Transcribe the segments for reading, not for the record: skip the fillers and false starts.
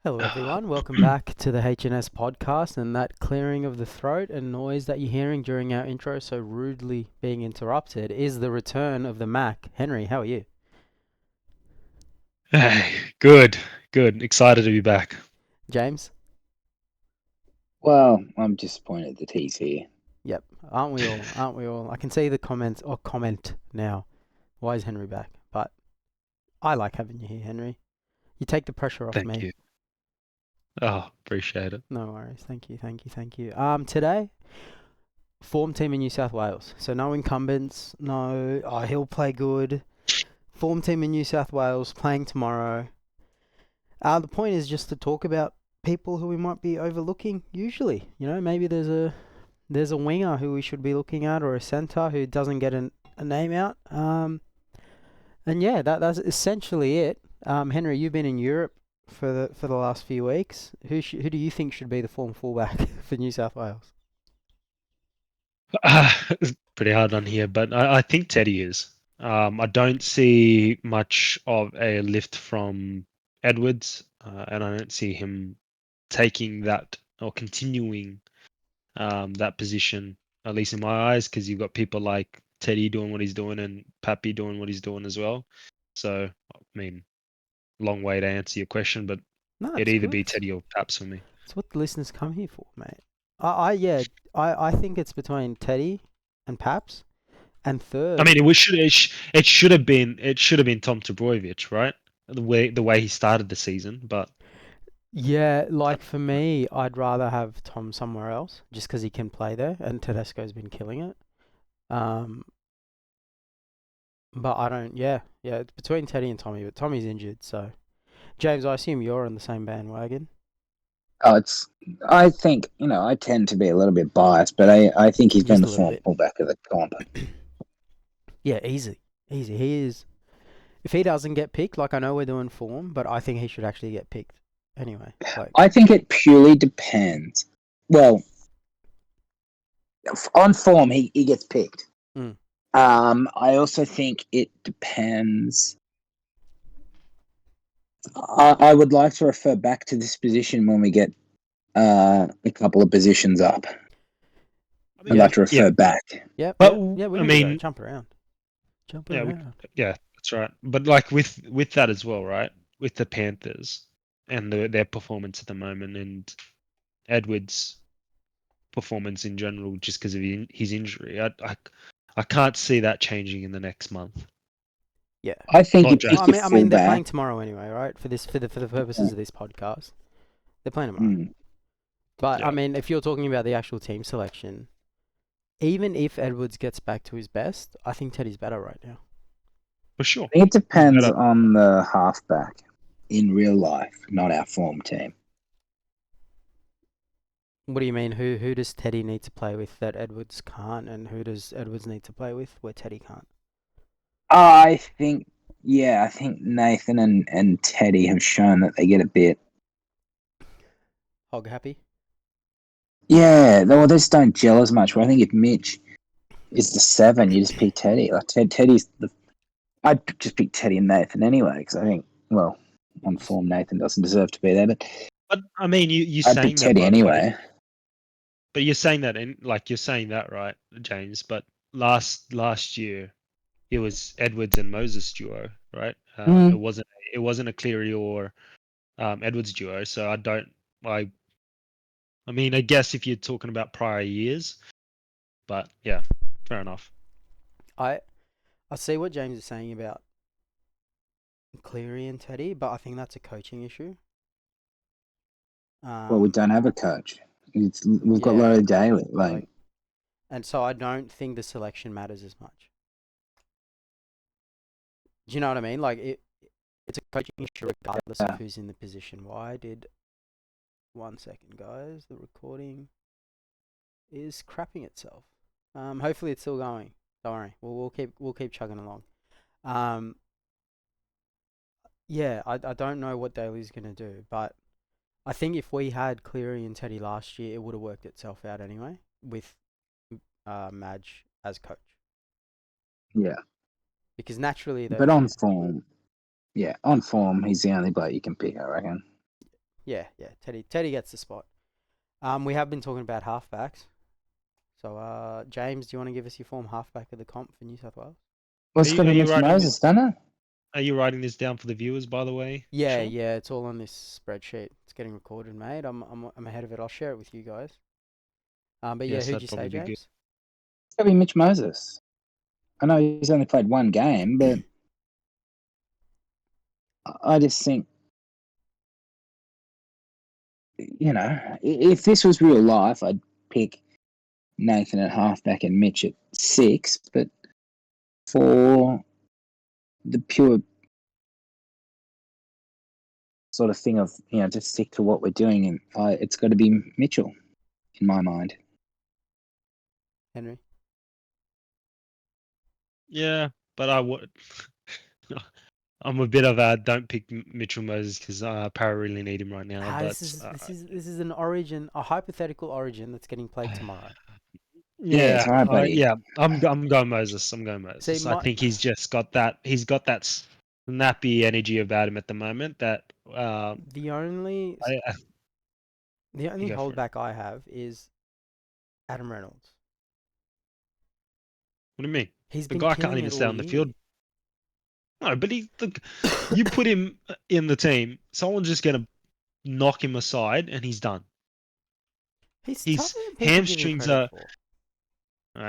Hello, everyone. Welcome back to the H&S podcast. And that clearing of the throat and noise that you're hearing during our intro, so rudely being interrupted, is the return of the Mac. Henry, how are you? Hey, good, good. Excited to be back. James? Well, I'm disappointed that he's here. Yep. Aren't we all? Aren't we all? I can see the comments or comment now. Why is Henry back? But I like having you here, Henry. You take the pressure off Thank me. you. Oh, appreciate it. No worries. Thank you. Thank you. Thank you. Today, form team in New South Wales. So no incumbents. No. Oh, he'll play good. Form team in New South Wales playing tomorrow. The point is just to talk about people who we might be overlooking. Usually, maybe there's a winger who we should be looking at, or a centre who doesn't get a name out. And yeah, that's essentially it. Henry, you've been in Europe for the last few weeks. Who do you think should be the form fullback for New South Wales? It's pretty hard on here, but I think Teddy is. I don't see much of a lift from Edwards, and I don't see him taking that or continuing that position, at least in my eyes, because you've got people like Teddy doing what he's doing and Pappy doing what he's doing as well. So, I mean, long way to answer your question, but No, it'd it's either good. be Teddy or Paps for me. It's what the listeners come here for, mate. Yeah, I think it's between Teddy and Paps, and I third. mean, it should have been Tom Trbojevic, right? The way he started the season, but Yeah, like for me, I'd rather have Tom somewhere else just because he can play there, and Tedesco's been killing it. Um, but I don't. Yeah, it's between Teddy and Tommy, but Tommy's injured, so James, I assume you're on the same bandwagon. Oh, I think, I tend to be a little bit biased, but I think he's been Just the a little form bit. fullback of the comp. Yeah, easy. He is. If he doesn't get picked, like I know we're doing form, but I think he should actually get picked. Anyway, like, I think it purely depends. Well, on form, he gets picked. mm, I also think it depends. I would like to refer back to this position when we get a couple of positions up. I I'd mean, like yeah, to yeah. refer back. yep, But yep, yeah. We I can do that. mean, Jump around, jump yeah, around. yeah, that's right. But like with that as well, right? With the Panthers and their performance at the moment, and Edwards' performance in general, just because of his injury, I can't see that changing in the next month. Yeah. I think Not you Well, pick I just your mean, I mean, they're fullback. playing tomorrow anyway, right? For the purposes of this podcast, they're playing tomorrow. Mm, But I yeah, mean, if you're talking about the actual team selection, even if Edwards gets back to his best, I think Teddy's better right now. for sure. I think it He's depends better. on the halfback in real life, not our form team. What do you mean? Who does Teddy need to play with that Edwards can't, and who does Edwards need to play with where Teddy can't? I think, yeah, I think Nathan and Teddy have shown that they get a bit. Hog happy? Yeah, well, they just don't gel as much. But I think if Mitch is the 7, you just pick Teddy. Like Teddy's the. I'd just pick Teddy and Nathan anyway because I think, well, on Just form Nathan doesn't deserve to be there, but But I mean, you're I'd pick saying that, Teddy by the way. anyway. But you're saying that, and like you're saying that, right, James? But last year it was Edwards and Moses duo, right? It Mm. wasn't a Cleary or Edwards duo. So I I mean, I guess if you're talking about prior years, but yeah, fair enough. I I see what James is saying about Cleary and Teddy, but I think that's a coaching issue. Well, we Um, don't have a coach. We've got yeah, Laurie Daley. like, Like, and so I don't think the selection matters as much. Do you know what I mean? Like it's a coaching issue regardless of uh, who's in the position. Why did 1 second, guys? The recording is crapping itself. Hopefully it's still going. Don't worry. We'll keep chugging along. Um, yeah, I don't know what Daly's gonna do, but I think if we had Cleary and Teddy last year, it would have worked itself out anyway with Madge as coach yeah, because naturally but those on two. form, yeah, on form, he's the only bloke you can pick, I reckon. Yeah. Teddy gets the spot. We have been talking about halfbacks. So, James, do you want to give us your form halfback of the comp for New South Wales? Well, it's got to be Mitch writing Moses, doesn't it? Are you writing this down for the viewers, by the way? Yeah, Shaun? yeah, it's all on this spreadsheet. It's getting recorded, mate. I'm ahead of it. I'll share it with you guys. But yeah, Yes, who'd that'd you say, probably be good. James? It's got to be Mitch Moses. I know he's only played one game, but I just think, if this was real life, I'd pick Nathan at halfback and Mitch at 6. But for the pure sort of thing of, just stick to what we're doing, and it's got to be Mitchell in my mind. Henry? Yeah, but I would. I'm a bit of a don't pick Mitchell Moses because Para really need him right now. But This is an origin, a hypothetical origin that's getting played tomorrow. Yeah, it's all right, buddy. yeah, I'm going Moses. I'm going Moses. See, I think he's just got that. He's got that snappy energy about him at the moment. That the only the you only go for it. holdback I have is Adam Reynolds. What do you mean? He's The been guy can't killing even it stay all on the year. field. No, but you put him in the team. Someone's just gonna knock him aside, and he's done. He's His tougher than people give him hamstrings credit are. for.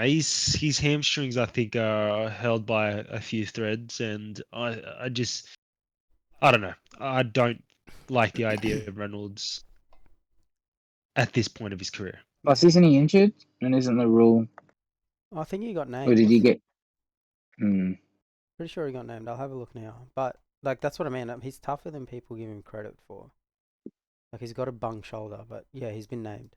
His hamstrings, I think, are held by a few threads, and I don't know. I don't like the idea of Reynolds at this point of his career. Plus, isn't he injured? And isn't the rule? I think he got Or named. did he get? Hmm. Pretty sure he got named. I'll have a look now. But like that's what I mean. He's tougher than people give him credit for. Like he's got a bung shoulder, but yeah, he's been named.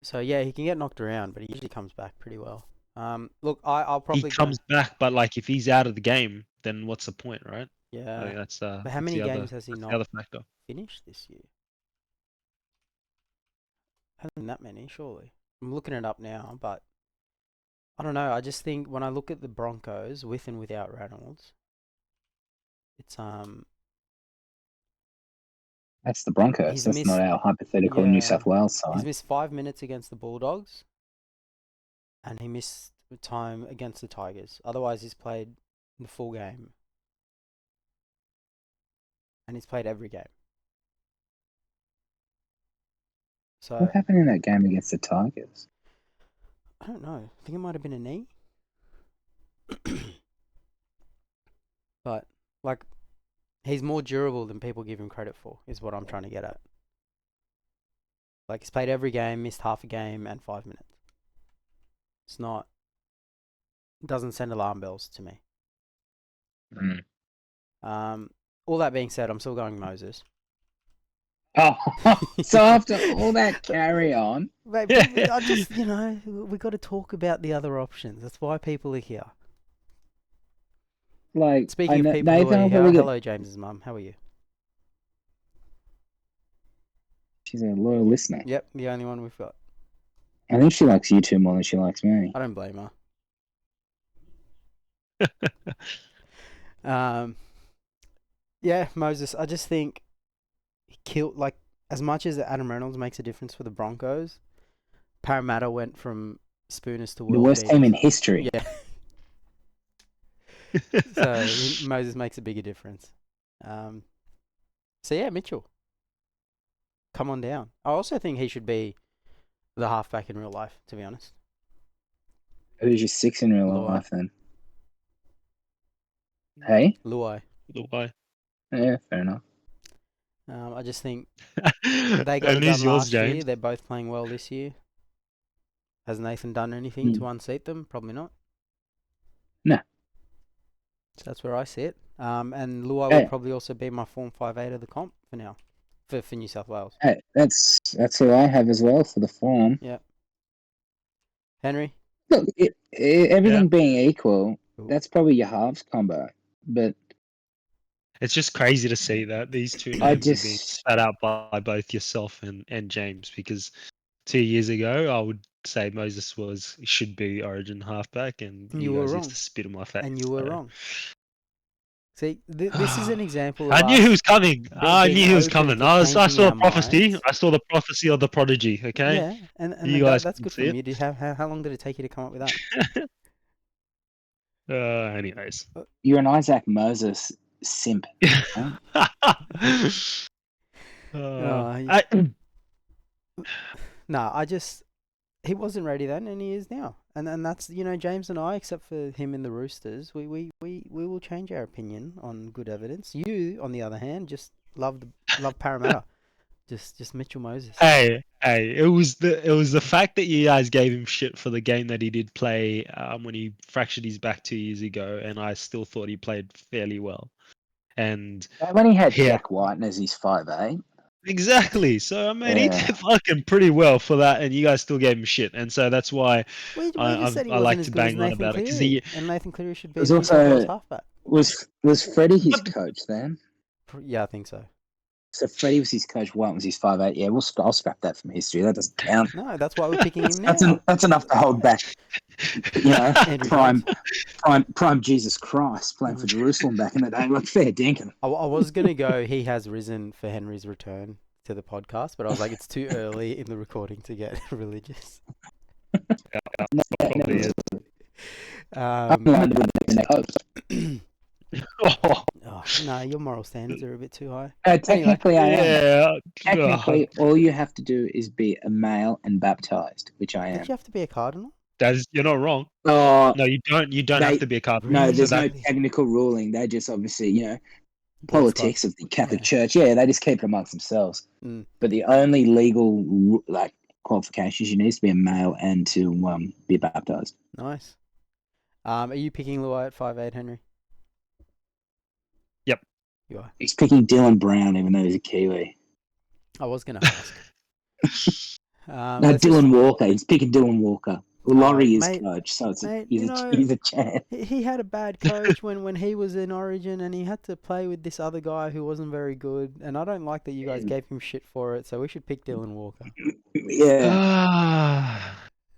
So yeah, he can get knocked around, but he usually comes back pretty well. Look, I'll He probably go. comes back, but like if he's out of the game, then what's the point, right? I Yeah, think that's but how that's many the games has he that's the not other factor. finished this year? Hasn't been that many, surely. I'm looking it up now, but I don't know. I just think when I look at the Broncos with and without Reynolds, it's That's the Broncos. he's That's not missed. our hypothetical New Yeah, South Wales he's side. missed 5 minutes against the Bulldogs, and he missed time against the Tigers. Otherwise, he's played the full game, and he's played every game. So What happened in that game against the Tigers? I don't know. I think it might have been a knee. But like he's more durable than people give him credit for, is what I'm trying to get at. Like he's played every game, missed half a game and 5 minutes. It's not doesn't send alarm bells to me. All that being said, I'm still going Moses. Oh, so after all that carry on, But I just, we got to talk about the other options. That's why people are here. like Speaking of people Nathan who are will here, probably get. hello, James's mum. How are you? She's a loyal listener. Yep, the only one we've got. I think she likes you two more than she likes me. I don't blame her. Yeah, Moses. I just think he killed. Like as much as Adam Reynolds makes a difference for the Broncos, Parramatta went from spooners to The world worst team in history. Yeah. So Moses makes a bigger difference. So yeah, Mitchell, come on down. I also think he should be the halfback in real life. To be honest, Who's your 6 in real Luai. life then? Hey? Luai. Luai. Yeah, fair enough. I just think they got And it who's done yours, last year. James? They're both playing well this year. Has Nathan done anything to unseat them? Probably not. No. So that's where I sit. And Luai will probably also be my form 5'8" of the comp for now, for New South Wales. Hey, that's who I have as well for the form. Yeah. Henry? Look, everything being equal, that's probably your halves combo. But it's just crazy to see that these two names are being spat out by both yourself and James, because 2 years ago I would say Moses should be Origin halfback, and You you were guys wrong. used to spit in my face. And you were wrong. See, this is an example of I knew us he was coming. I being knew he was open coming. to I changing saw a our prophecy. minds. I saw the prophecy of the prodigy. Okay, Yeah, and you guys that's can good see from it. you. How long did it take you to come up with that? Anyways. You're an Isaac Moses simp. Uh, I, No, he wasn't ready then, and he is now. And that's James and I, except for him and the Roosters, we will change our opinion on good evidence. You, on the other hand, just love Parramatta, just Mitchell Moses. hey, it was the fact that you guys gave him shit for the game that he did play when he fractured his back 2 years ago, and I still thought he played fairly well. And When he had yeah, Jack White as his 5'8". exactly. So I mean, he Yeah. did fucking pretty well for that, and you guys still gave him shit, and so that's why We just said he I wasn't like as to good as bang on Nathan about it because Cleary, and Nathan Cleary should It be was the New South Wales also halfback. was Freddie his But- coach then? Yeah, I think so. So Freddie was his coach. White was his 5'8". Yeah, I'll scrap that from history. That doesn't count. No, that's why we're picking him now. That's enough to hold back. Andrew prime Jones. prime Jesus Christ playing for Jerusalem back in the day. Like fair dinkum. I was gonna go. He has risen for Henry's return to the podcast, but I was like, it's too early in the recording to get religious. Probably is. Oh, no, your moral standards are a bit too high. Technically, I am. Yeah. Technically, all you have to do is be a male and baptized, which I Did am. you have to be a cardinal? You're not wrong. Oh, No, you don't. You don't have to be a cardinal. no, Really? there's So no Really? technical ruling. They just obviously, Boys politics club. of the Catholic Yeah. Church. Yeah, they just keep it amongst themselves. Mm. But the only legal qualifications you need is to be a male and to be baptized. Nice. Are you picking Luai at 5'8", Henry? Yep. You are. He's picking Dylan Brown, even though he's a Kiwi. I was gonna ask. No, let's Dylan Walker. He's picking Dylan Walker. Well, Laurie is mate, coach, so mate, he's a chance. he had a bad coach when he was in Origin, and he had to play with this other guy who wasn't very good. And I don't like that you guys gave him shit for it. So we should pick Dylan Walker. Yeah.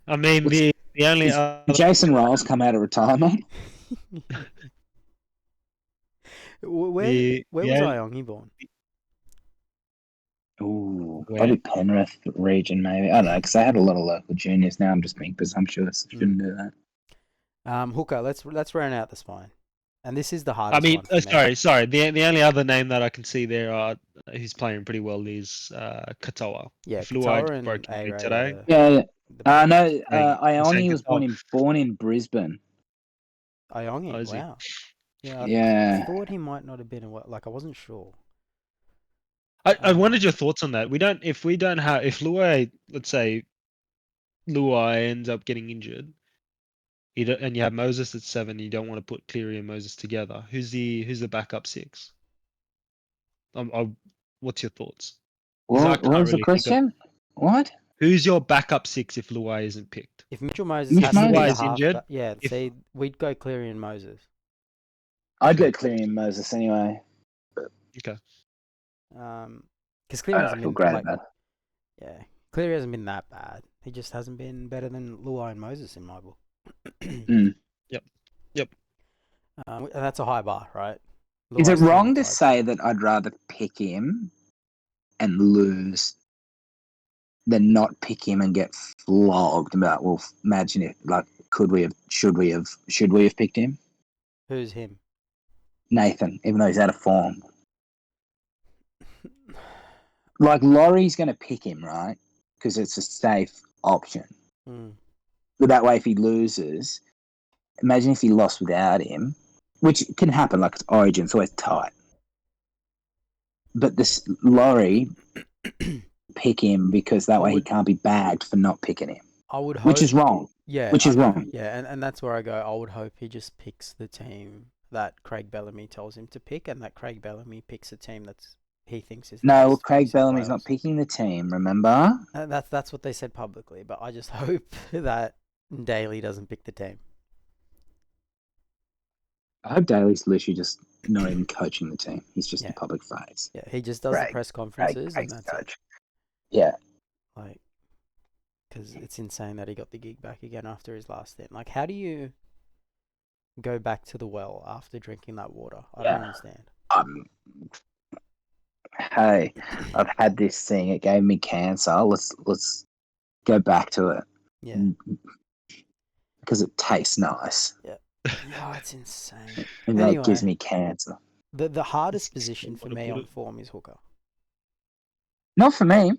I mean, the only Is other Jason Riles come out of retirement? Where was Iongi born? Ooh, Where? probably Penrith region, maybe. I don't know, because I had a lot of local juniors. Now I'm just being presumptuous. I shouldn't do that. Hooker. Let's round out the spine, and this is the hardest I mean, one for me. sorry. The only other name that I can see there who's playing pretty well is Katoa. Yeah, Fluid Katoa and broke injury A-Ray today. Yeah. No, Saying Iongi was Katoa. born in Brisbane. Iongi, Oh, is he? wow. Yeah, I Yeah. thought he might not have been I wasn't sure. I wanted your thoughts on that. If Luai, let's say Luai ends up getting injured, and you have Moses at 7, you don't want to put Cleary and Moses together. Who's the backup 6? What's your thoughts? What was the question? What? Who's your backup 6 if Luai isn't picked? If Mitchell Moses Mitch has to be Moses the is injured, half, yeah, see, we'd go Cleary and Moses. I'd go Cleary and Moses anyway. Okay. Because Cleary I hasn't feel been great like, about it. yeah, Cleary hasn't been that bad. He just hasn't been better than Luai and Moses in my book. Yep. And that's a high bar, right? Is it Luai's still wrong in to the side. say that I'd rather pick him and lose than not pick him and get flogged about? Well, imagine if should we have picked him? Who's him? Nathan, even though he's out of form. Like Laurie's going to pick him, right? Because it's a safe option. But that way, if he loses, imagine if he lost without him, which can happen. Like it's Origin, it's always tight. But this Laurie pick him because that way he can't be bagged for not picking him. I would hope. Which is wrong. Yeah. Which is wrong. Yeah, and that's where I go. I would hope he just picks the team that Craig Bellamy tells him to pick, and that Craig Bellamy picks a team he thinks is the No, best for New Craig South Bellamy's Wales. not picking the team, remember? That's what they said publicly, but I just hope that Daley doesn't pick the team. I hope Daly's literally just not even coaching the team. He's just a public face. Yeah, he just does the press conferences and that's it. Yeah. Like, because it's insane that he got the gig back again after his last stint. Like, how do you go back to the well after drinking that water. I Yeah. don't understand. Hey, I've had this thing. It gave me cancer. Let's go back to it. Yeah. Because it tastes nice. Yeah, it's insane. And that Anyway. gives me cancer. The hardest position for me on it. form is hooker. Not for me.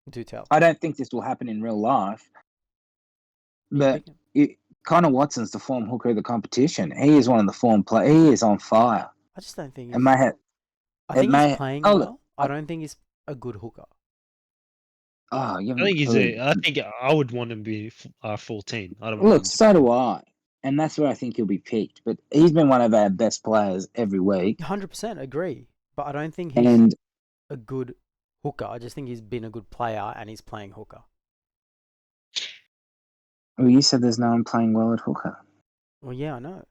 Do tell. I don't think this will happen in real life. You But pick him? Connor Watson's the form hooker of the competition. He is one of the form players. He is on fire. I just don't think It may have. I think he's playing well. I don't think he's a good hooker. Oh, you I think haven't I think I would want him to be 14. I don't want Look, him to so do I. And that's where I think he'll be picked. But he's been one of our best players every week. 100% agree. But I don't think he's And a good hooker. I just think he's been a good player and he's playing hooker. well, you said there's no one playing well at hooker. Well, yeah, I know.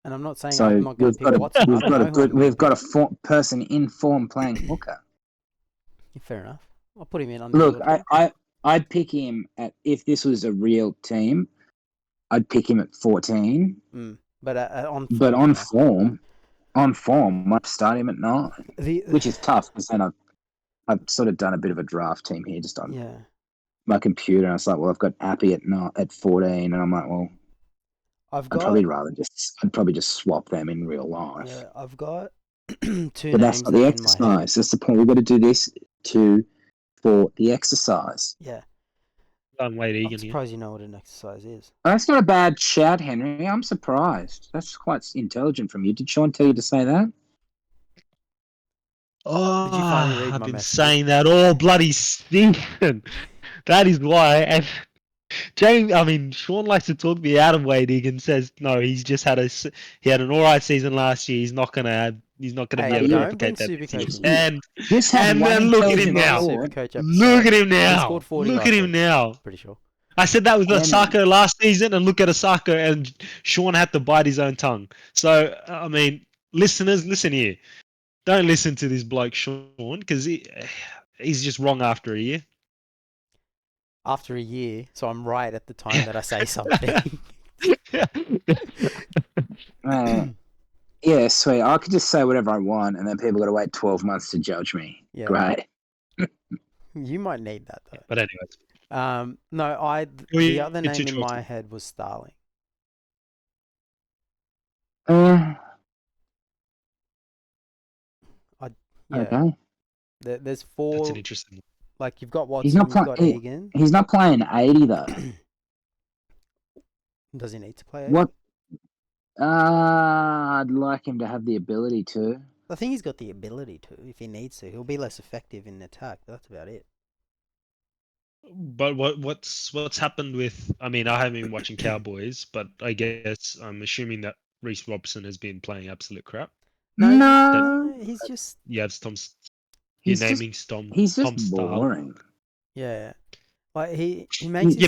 And I'm not saying So I'm not going to pick Watson. we've got a person in form playing hooker. Fair enough. I'll put him in under Look, your team. I'd pick him at, if this was a real team, I'd pick him at 14. But on form, But on form, I'd start him at 9, which is tough because then I've sort of done a bit of a draft team here just on my computer. And I was like, well, I've got Appy at 14, and I'm like, well, I'd probably just swap them in real life. Yeah, I've got two but names that's not the in my head. exercise. That's the point. We've got to do this for the exercise. Yeah. I'm surprised you know what an exercise is. That's not a bad shout, Henry. I'm surprised. That's quite intelligent from you. Did Shaun tell you to say that? Oh, Did you finally read I've my been messages? saying that all bloody season. That is why. And Shaun likes to talk me out of Wade Egan. Says no, he had an alright season last year. He's not gonna be able to replicate that this year. And then look at him now. Look at him now. He scored 40 look at him now. Pretty sure. I said that with Osaka last season, and look at Osaka, and Shaun had to bite his own tongue. So, listeners, listen here. Don't listen to this bloke, Shaun, because he's just wrong after a year. After a year, so I'm right at the time that I say something. Yeah, sweet. I could just say whatever I want, and then people got to wait 12 months to judge me. Yeah. Great. You might need that, though. But anyways. No, the other name in my head was Starling. Okay. There's 4. That's an interesting. Like you've got Watson, you've got Egan. He's not playing 80 though. Does he need to play 80? What? I'd like him to have the ability to. I think he's got the ability to. If he needs to, he'll be less effective in attack. That's about it. But what's happened with? I haven't been watching Cowboys, but I guess I'm assuming that Reece Robson has been playing absolute crap. No, he's just. Yeah, You're naming Tom. He's just boring. Yeah, like he makes. Yeah,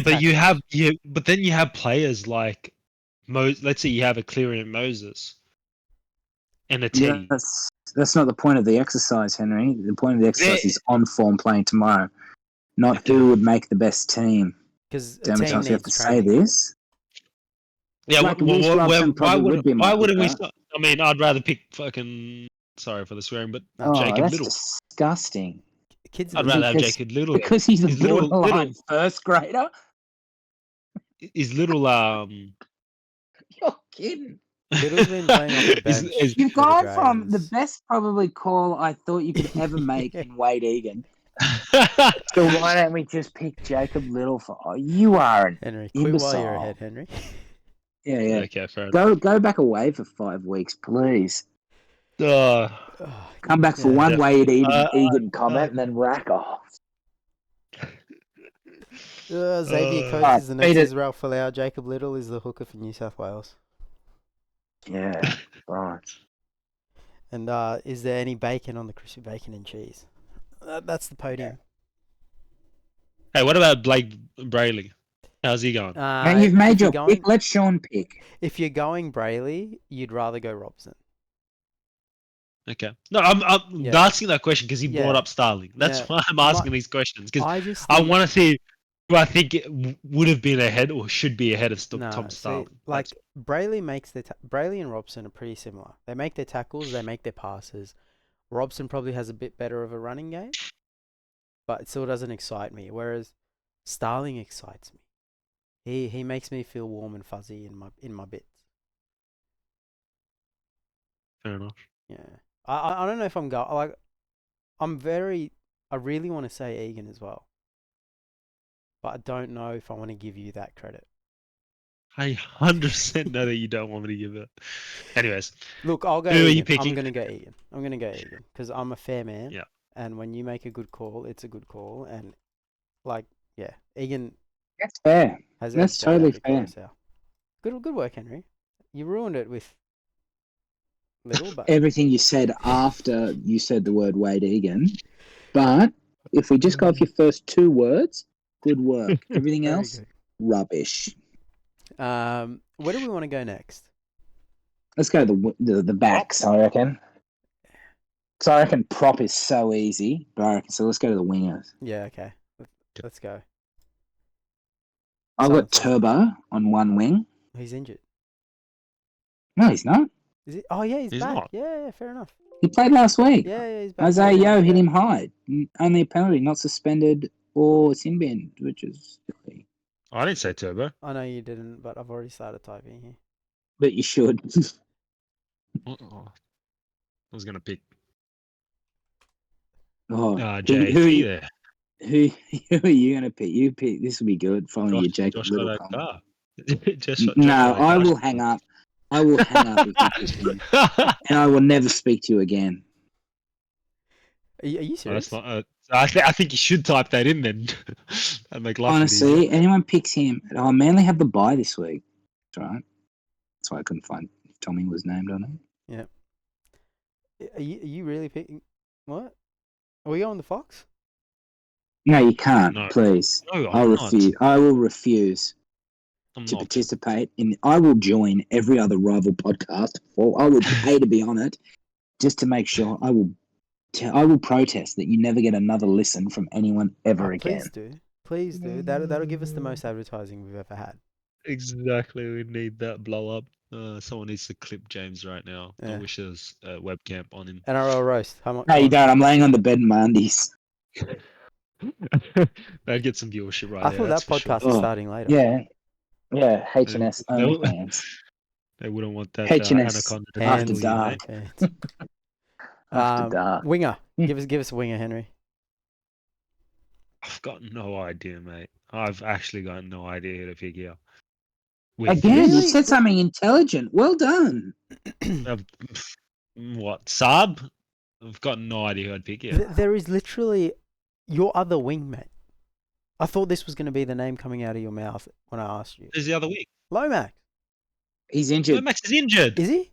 but then you have players like let's say you have a Cleary and Moses, and a Teddy. Yeah, that's not the point of the exercise, Henry. The point of the exercise is on form playing tomorrow, not who would make the best team. Because how many times we have to say this? Yeah, like why wouldn't we? I'd rather pick fucking. Sorry for the swearing, but Jacob that's Little. Disgusting. I'd rather have Jacob Little because he's a borderline first grader. Is Little You're kidding. Little's been playing off the bench. You've gone from the best probably call I thought you could ever make in Wade Egan. So why don't we just pick Jacob Little for? Oh, you are an Henry. imbecile. Quit while you're ahead, Henry. Yeah. Okay, fair enough. Go back away for 5 weeks, please. Come back for one Wade Egan comment and then rack off. Xavier Coates is the next Israel Folau. Jacob Little is the hooker for New South Wales. Yeah, right. And is there any bacon on the crispy bacon and cheese? That's the podium. Hey, what about Blake Brayley? How's he going? Man, you've made your pick. Let Shaun pick. If you're going Brayley, you'd rather go Robson. Okay. No, I'm asking that question because he brought up Starling. That's why I'm asking these questions, because I want to see Well, I think it would have been ahead or should be ahead of Tom See, Starling. like Brayley makes Brayley and Robson are pretty similar. They make their tackles, they make their passes. Robson probably has a bit better of a running game, but it still doesn't excite me. Whereas Starling excites me. He makes me feel warm and fuzzy in my bits. Fair enough. Yeah, I don't know if I'm like I really want to say Egan as well, but I don't know if I want to give you that credit. I 100% know that you don't want me to give it. Anyways, Look, I'll go who are Egan. you picking? I'm gonna go Egan because I'm a fair man. Yeah. And when you make a good call, it's a good call. And like, yeah, Egan That's fair. has That's edged totally out Victoria South. Good work, Henry. You ruined it with little, but Everything you said after you said the word Wade Egan. But if we just go off your first two words, good work. Everything very else, rubbish. good. Where do we want to go next? Let's go the backs, I reckon. So I reckon prop is so easy, but I reckon so. Let's go to the wingers. Yeah, okay. Let's go. I've got Someone Turbo on one wing. He's injured. No, he's not. Is he? Oh yeah, he's back. not. Yeah, fair enough. He played last week. Yeah, he's back. Isaiah Never Yo mind, hit yeah. him hard. Only a penalty, not suspended or sin bin, which is silly. I didn't say Turbo. I know you didn't, but I've already started typing here. But you should. I was gonna pick Oh, JT there. who are you going to pick? You pick. This will be good. Following your Jacob Josh Little got a comment. car. No, I will hang up. I will hang up if you pick him, and I will never speak to you again. Are you serious? That's not. I think you should type that in then. And make life Honestly, anyone picks him. Oh, Manly have the bye this week. That's right. That's why I couldn't find if Tommy was named on it. Yeah. Are you really picking? What? Are we going the Fox? No, you can't. No. Please. No, I I'm refuse. not. I will refuse I'm to not. participate in. I will join every other rival podcast. Or I would pay to be on it, just to make sure. I will protest that you never get another listen from anyone ever again. Please do. That'll give us the most advertising we've ever had. Exactly. We need that blow up. Someone needs to clip James right now. Yeah. I wish there was a webcam on him. NRL roast. How much? No, you don't. I'm laying on the bed in my undies. That'd get some viewership right I there. thought that's that for sure. podcast is starting later. Yeah. H&S They- OnlyFans. They wouldn't want that H&S anaconda to after kill you, dark. mate. After dark. Winger. Give us a winger, Henry. I've got no idea, mate. I've actually got no idea who to pick here. Again, you said something intelligent. Well done. What, Saab? I've got no idea who I'd pick here. There is literally your other wingmate. I thought this was going to be the name coming out of your mouth when I asked you. Who's the other week? Lomax. He's injured. Max is injured. Is he?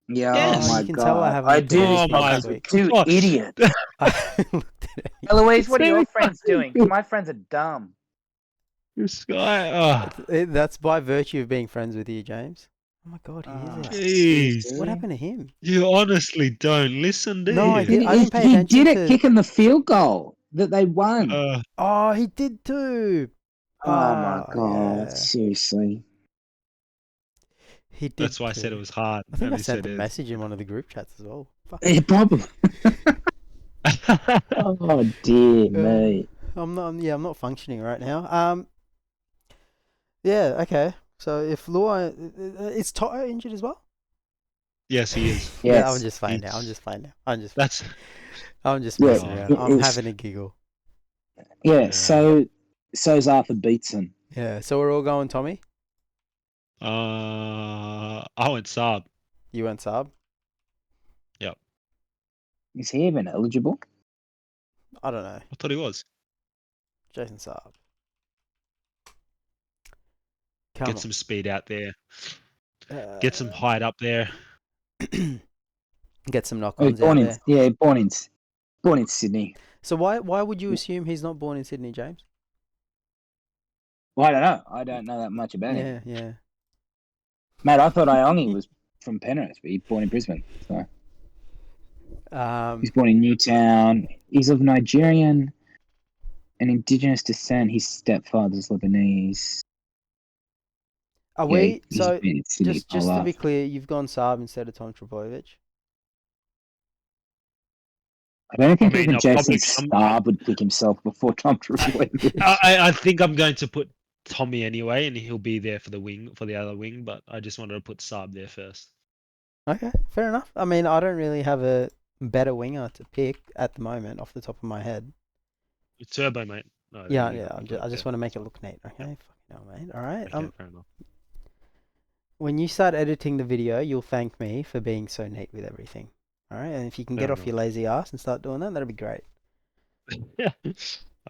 Yeah, Yes. oh my You can God. tell I haven't I looked do at this Oh anything my podcast this with week. two God. idiots. I looked at it. Eloise, what are your friends doing? My friends are dumb. This guy. That's by virtue of being friends with you, James. Oh my God, he is out. Jeez. What happened to him? You honestly don't listen, do No, you? I did. I didn't pay He attention did it to- kicking the field goal that they won. Oh, he did too. Oh my God. Yeah. Seriously. He did. That's why I too. said it was hard. I think and I he sent said the it. message in one of the group chats as well. Fuck. Yeah, probably. Oh dear me. I'm not functioning right now. Yeah, okay. So if Law is Toto injured as well? Yes, he is. Yes. Yeah, I'm just playing now. I'm just That's messing Yeah, around. it I'm is. having a giggle. Yeah, so's Arthur Beetson. Yeah, so we're all going Tommy. I went Saab. You went Saab. Is he even eligible? I don't know. I thought he was. Jason Saab. Come Get on. some speed out there. Uh, Get some height up there. Get some Oh, knock-ons out there. born in Sydney. So why would you assume he's not born in Sydney, James? Well, I don't know. I don't know that much about him. Yeah. Mate, I thought Iongi was from Penrith, but he's born in Brisbane. So he's born in Newtown. He's of Nigerian an Indigenous descent. His stepfather's Lebanese. Are Yeah, we he's so? been in Sydney Just for to be life. clear, you've gone Saab instead of Tom Trbojevic. I don't think mean, even I'll Jason probably- Saab would pick himself before Tom Trbojevic. I think I'm going to put Tommy anyway, and he'll be there for the other wing. But I just wanted to put Saab there first. Okay, fair enough. I mean, I don't really have a better winger to pick at the moment off the top of my head. Turbo, mate. No, Yeah, you yeah. got- you I got just there. want to make it look neat. Okay, fucking hell, mate. All right. Okay, fair enough. When you start editing the video, you'll thank me for being so neat with everything. All right, and if you can get Fair off your lazy ass and start doing that, that'd be great. Yeah,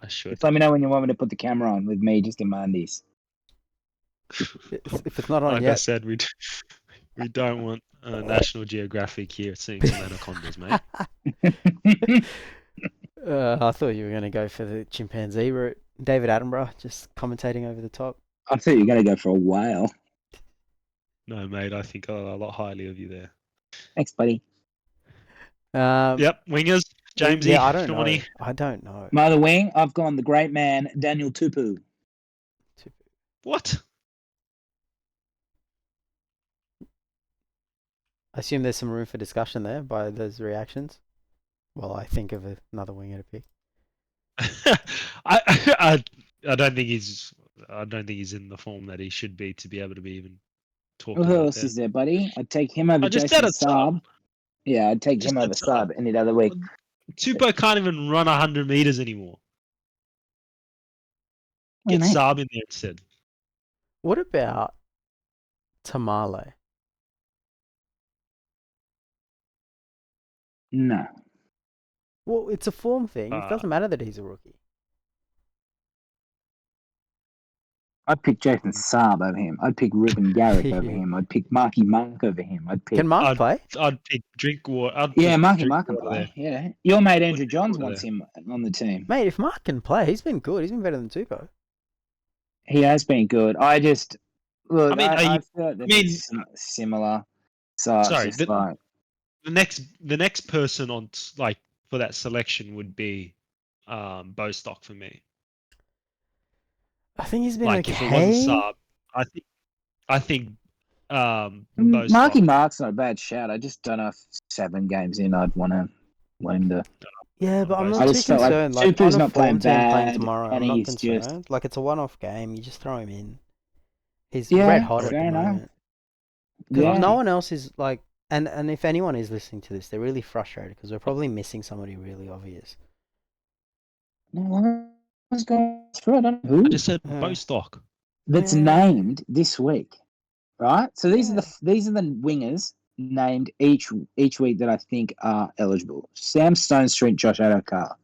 I should. Just let me know when you want me to put the camera on with me just in my undies. If it's not on Like I yet, said, we don't want National Geographic here seeing some anacondas, mate. I thought you were going to go for the chimpanzee route. David Attenborough just commentating over the top. I thought you were going to go for a whale. No, mate, I think a lot highly of you there. Thanks, buddy. Yep, wingers, Jamesy, Yeah, I don't know. Shawnee. I don't know. My other wing, I've gone the great man, Daniel Tupu. What? I assume there's some room for discussion there by those reactions. Well, I think of another winger to pick. I don't think he's in the form that he should be to be able to be even talked Who about else there. is there, buddy? I'd take him over I just Jason said it, Saab. Yeah, I'd take Just him over said Saab. Saab any other week. Tupo can't even run 100 meters anymore. What do Get you mean? Saab in there instead. What about Tamale? No. Well, it's a form thing. It doesn't matter that he's a rookie. I'd pick Jason Saab over him. I'd pick Ruben Garrick over him. I'd pick Marky Mark over him. I'd pick. Can Mark play? I'd pick Drinkwater. Yeah, Marky Mark can play. Yeah, your mate Andrew Johns Drinkwater wants him on the team. Mate, if Mark can play, he's been good. He's been better than Tupou. He has been good. I just look. I mean, I feel that it's similar. So Sorry, it's just like the next person on like for that selection would be Bostock for me. I think he's been Like okay. if it wasn't Saab, I think Bostock. Marky Mark's not a bad shout. I just don't know if 7 games in I'd want him to. Yeah, but I'm I not too just felt like concerned. Like, Tupu's on a not playing form team playing bad, tomorrow, and I'm not he's concerned. just- Like, it's a one-off game. You just throw him in. He's Yeah, red hot at fair the enough. moment. Because Yeah. no one else is like, and if anyone is listening to this, they're really frustrated because we're probably missing somebody really obvious. No, what's going through? I don't know who. I just said Yeah. Bostock. That's Yeah. named this week, right? So these are the wingers named each week that I think are eligible. Sam Stone Street, Josh Adokar.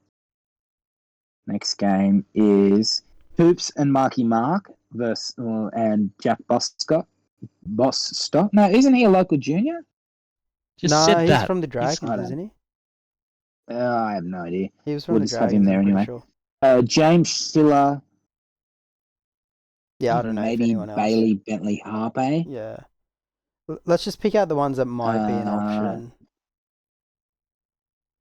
Next game is Hoops and Marky Mark versus and Jack Bostock. No, isn't he a local junior? Just No, said he's that. from the He's- Dragons, isn't he? I have no idea. He was from We'll the just have Dragons. him there I'm pretty anyway. sure. James Schiller. Yeah, I don't know if Maybe anyone else. Bailey Bentley Harpe. Yeah. Let's just pick out the ones that might be an option.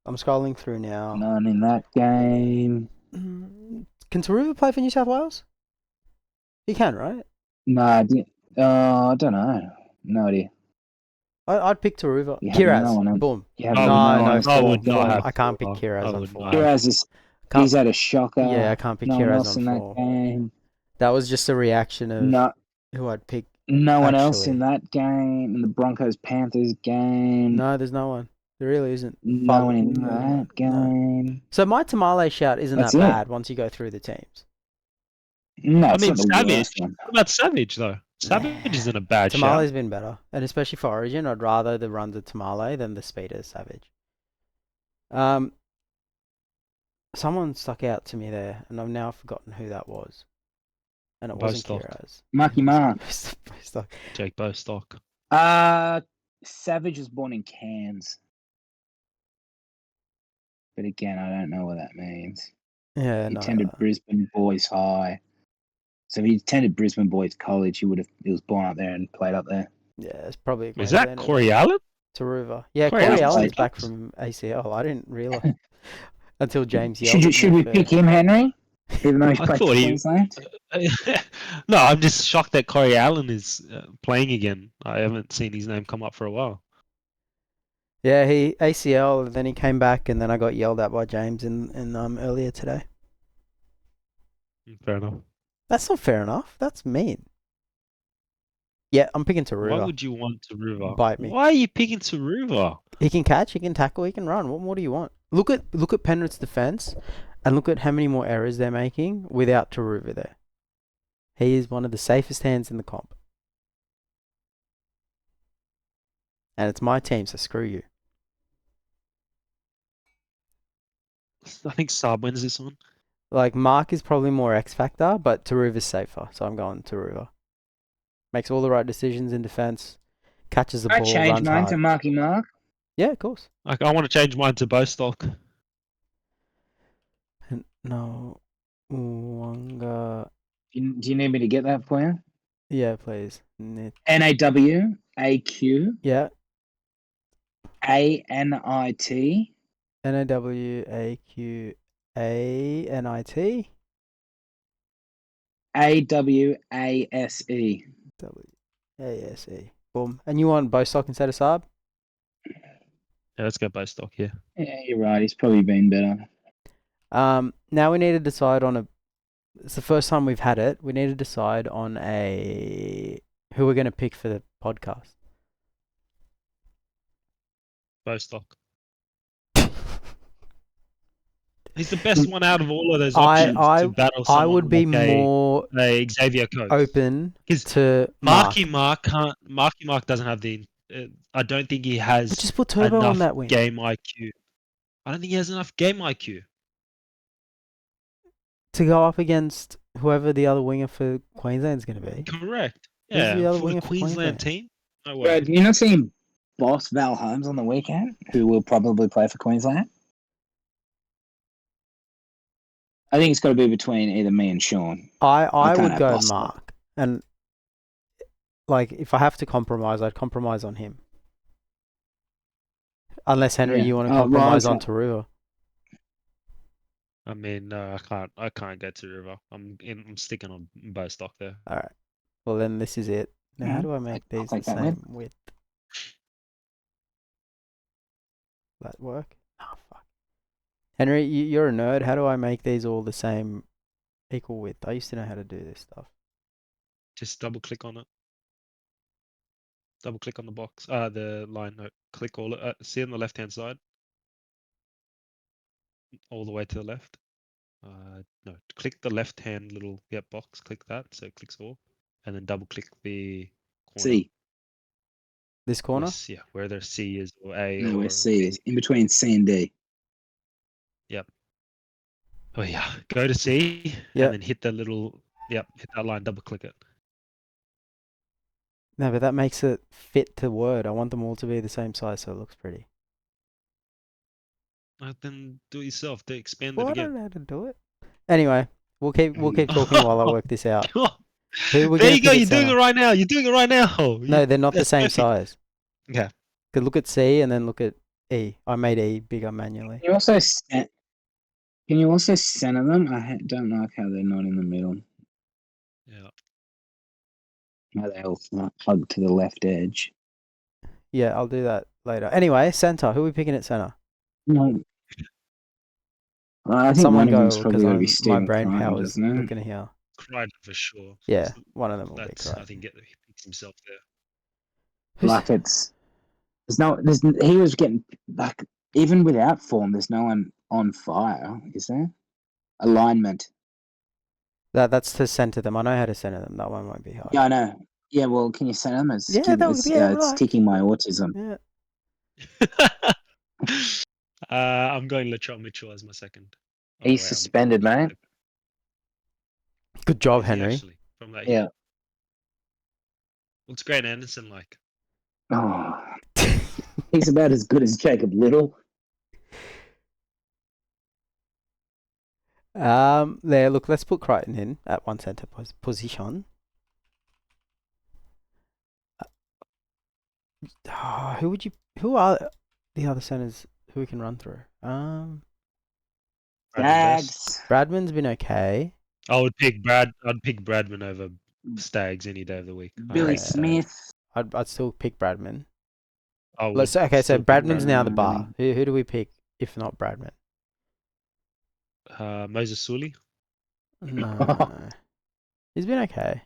I'm scrolling through now. None in that game. Can Taruva play for New South Wales? He can, right? No, I don't know. No idea. I'd pick Taruva. You have no one Kiraz. else. Boom. You have No, no no, one I form, would not form. have I can't pick Taruva. Kiraz I on would form. not have- Kiraz is Can't- he's had a shocker. Yeah, I can't pick no one Kiraz else on in that form. game. That was just a reaction of No, who I'd pick. no one else Actually. in that game. In the Broncos Panthers game. No, there's no one. There really isn't. No one in No. that game. So my Tamale shout isn't That's that it. bad once you go through the teams. No, I it's mean, not the Savage. worst one. What about Savage though? Savage isn't a bad Tamale's shout. been better, and especially for Origin, I'd rather the runs of Tamale than the speed of Savage. Someone stuck out to me there, and I've now forgotten who that was. And it wasn't Bostock. Kiraz. Marky Mark. Bostock. Jake Bostock. Savage was born in Cairns. But again, I don't know what that means. Yeah, He no. attended Brisbane Boys High. So if he attended Brisbane Boys College, he was born up there and played up there. Yeah, it's probably a Is that coincidence. Corey Allen? Taruva. Yeah, Corey Corey Allen's Allen's played back games. from ACL. I didn't realise until James yelled Should we at me pick him, Henry? Even though he's I played for thought he. Queensland. No, I'm just shocked that Corey Allen is playing again. I haven't seen his name come up for a while. Yeah, he ACL, and then he came back, and then I got yelled at by James in earlier today. Fair enough. That's not fair enough. That's mean. Yeah, I'm picking Why Taruva. would you want Taruva? Bite me. Why are you picking Taruva? He can catch, he can tackle, he can run. What more do you want? Look at Penrith's defense, and look at how many more errors they're making without Taruva there. He is one of the safest hands in the comp. And it's my team, so screw you. I think Saab wins this one. Like, Mark is probably more X factor, but Taruva's safer, so I'm going Taruva. Makes all the right decisions in defense, catches the I ball, changed runs mine hard. to Marky Mark. Yeah, of course. Like, I want to change mine to Bostock. No, Wanga. Do you need me to get that for you? Yeah, please. NAW AQ Yeah, ANIT NAWAQANIT. AWASE. WASE. Boom. And you want Bostock instead of Saab? Yeah, let's go Bostock here. Yeah, you're right. He's probably been better. Now we need to decide on a. It's the first time we've had it. We need to decide on who we're going to pick for the podcast. Bostock. He's the best one out of all of those I options to battle someone I would be like more a Xavier Coates. open 'Cause to Mark. Marky Mark doesn't have the. I don't think he has But just put Turbo enough on that wing. game IQ. I don't think he has enough game IQ. To go up against whoever the other winger for Queensland's going to be. Correct. Who's the Yeah, other for the winger for Queensland Queensland? team. No way. Brad, you're not seeing Boss Val Holmes on the weekend, who will probably play for Queensland? I think it's got to be between either me and Shaun. I can't would have go Bostock. Mark. And, like, if I have to compromise, I'd compromise on him. Unless, Henry, Yeah. you want to Oh, compromise on right. Taruva. I mean, no, I can't go to River. I'm sticking on Bostock there. All right. Well, then this is it. Now, how do I make I'll these the take that win. same width? That work? Oh, fuck. Henry, you're a nerd. How do I make these all the same equal width? I used to know how to do this stuff. Just double click on it. Double click on the box. The line. No, click all. See on the left hand side. All the way to the left. No, click the left hand little box. Click that. So it clicks all, and then double click the corner. C. This corner? Yes, yeah, where their C is or A No, or where C B. is. In between C and D. Yep. Oh yeah. Go to C Yep. and then hit the little. Yep. Hit that line. Double click it. No, but that makes it fit to Word. I want them all to be the same size so it looks pretty. Then do it yourself. Expand Well, it I again. don't know how to do it. Anyway, we'll keep talking while I work this out. Who we're There gonna you go. pick You're at doing it centre? right now. You're doing it right now. No, they're not the That's same perfect. size. Okay. Could look at C and then look at E. I made E bigger manually. Can you also center them? I don't like how they're not in the middle. Yeah. How they all hug to the left edge. Yeah, I'll do that later. Anyway, centre. Who are we picking at centre? No. I think Someone one of go them's because probably got to be my Stephen brain Crichton, power's doesn't it? looking here. Crichton for sure. Yeah, one of them will be That's I Crichton. think he picks himself there. Who's- he was getting like even without form. There's no one on fire, is there? Alignment. That's to centre them. I know how to centre them. That one won't be hard. Yeah, I know. Yeah, well, can you center them? It's Yeah, that would be it's right. ticking my autism. Yeah. I'm going Latrell Mitchell as my second. He's suspended, mate. Good job, Is he Henry. actually from that Yeah. hit? What's Grant Anderson like? Oh, he's about as good as Jacob Little. There. Look, let's put Crichton in at one centre position. Who are the other centres who we can run through? Stags. Bradman's been okay. I'd pick Bradman over Stags any day of the week. Billy Yeah. Smith. I'd still pick Bradman. I would Let's okay. So still pick Bradman's now the bar. Bradman. Who do we pick if not Bradman? Moses Sully. No, he's been okay.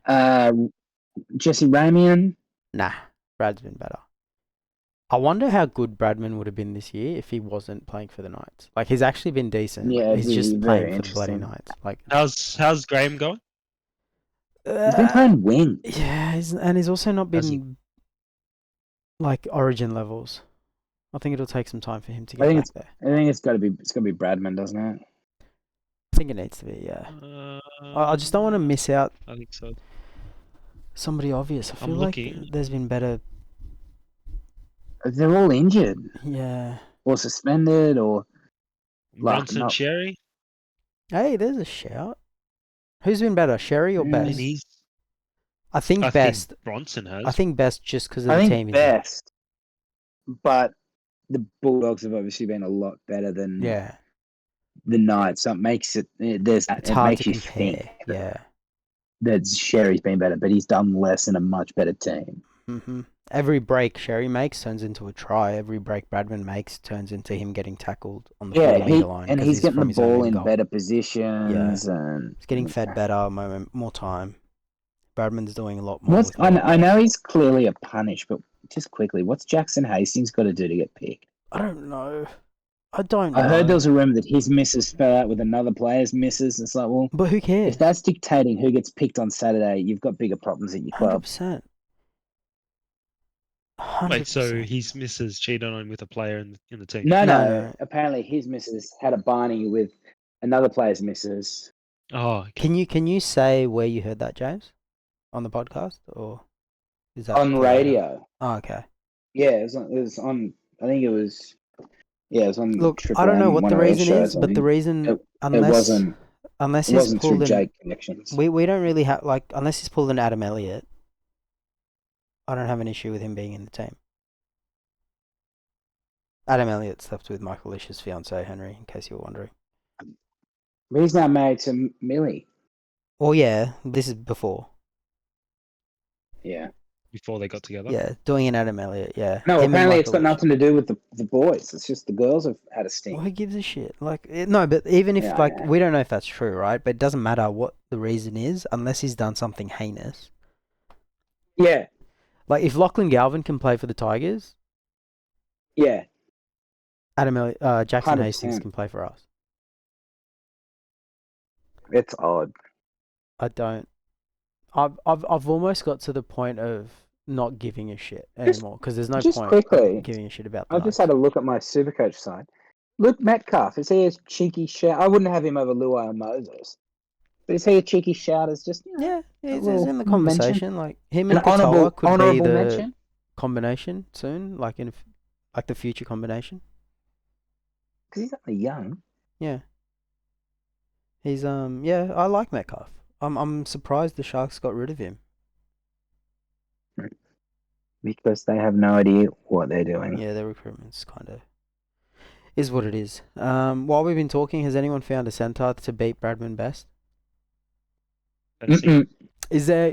Jesse Ramian. Nah, Brad's been better. I wonder how good Bradman would have been this year if he wasn't playing for the Knights. Like he's actually been decent. Yeah, He's it'd just be playing very for the bloody interesting. Knights. Like How's Graham going? He's been playing wing. Yeah, he's also not Has he- been like Origin levels. I think it'll take some time for him to I get think back it's there. I think it's gotta be Bradman, doesn't it? I think it needs to be. Yeah. I just don't want to miss out I think so. somebody obvious. I I'm feel like looking. there's been better. They're all injured Yeah. or suspended or Bronson not. Cherry. Hey, there's a shout. Who's been better, Sherry or Yeah. I Best? mean, I think I Best. think Bronson has. I think Best just because of I the think team he's best, but the Bulldogs have obviously been a lot better than in. Yeah. the Knights. So it makes it It's it hard makes to you compare. think Yeah. that Sherry's been better, but he's done less in a much better team. Every break Sherry makes turns into a try. Every break Bradman makes turns into him getting tackled on the 40-meter line. and 'cause he's getting from the his own ball in goal. better positions, and He's getting fed better, more time. Bradman's doing a lot more. What's I know he's clearly a punish, but just quickly, what's Jackson Hastings got to do to get picked? I don't know. I don't I know. heard there was a rumor that his misses fell out with another player's misses. It's like, well, But who cares? if that's dictating who gets picked on Saturday, you've got bigger problems at your club. 100%. Wait, so 100%. his missus cheated on him with a player in the team? No. Apparently, his missus had a Barney with another player's missus. Oh, okay. Can you say where you heard that, James? On the podcast, or is that On for later? radio. Oh, okay. Yeah, it was on. I think it was. Yeah, it was on. Look, Triple I don't know M, what one the of those reason shows. is, I but the think reason it unless it he's wasn't through pulled Jake connections. we don't really have unless he's pulled an Adam Elliott. I don't have an issue with him being in the team. Adam Elliott slept with Michael Lish's fiance Henry, in case you were wondering. But he's now married to Millie. Oh yeah, this is before. Yeah. Before they got together. Yeah, doing an Adam Elliott. Yeah. No, Him and apparently it's got Michael Lish. nothing to do with the boys. It's just the girls have had a stink. Well, who gives a shit? No, but even if Yeah, I know. we don't know if that's true, right? But it doesn't matter what the reason is, unless he's done something heinous. Yeah, Like if Lachlan Galvin can play for the Tigers, yeah. Jackson 100%. Hastings can play for us. It's odd. I don't. I've almost got to the point of not giving a shit anymore because there's no just point quickly, of giving a shit about the I've just Knights. had a look at my Supercoach side. Luke Metcalf, is he a cheeky shout? I wouldn't have him over Luai or Moses. But is he a cheeky shout? As just Yeah, he's little in the mention. conversation. Like him An and Katoa could be honourable the mention? combination soon, like the future combination. Because he's only young. Yeah. He's yeah, I like Metcalf. I'm surprised the Sharks got rid of him. Because they have no idea what they're doing. Yeah, their recruitment's kind of is what it is. While we've been talking, has anyone found a centre to beat Bradman Best?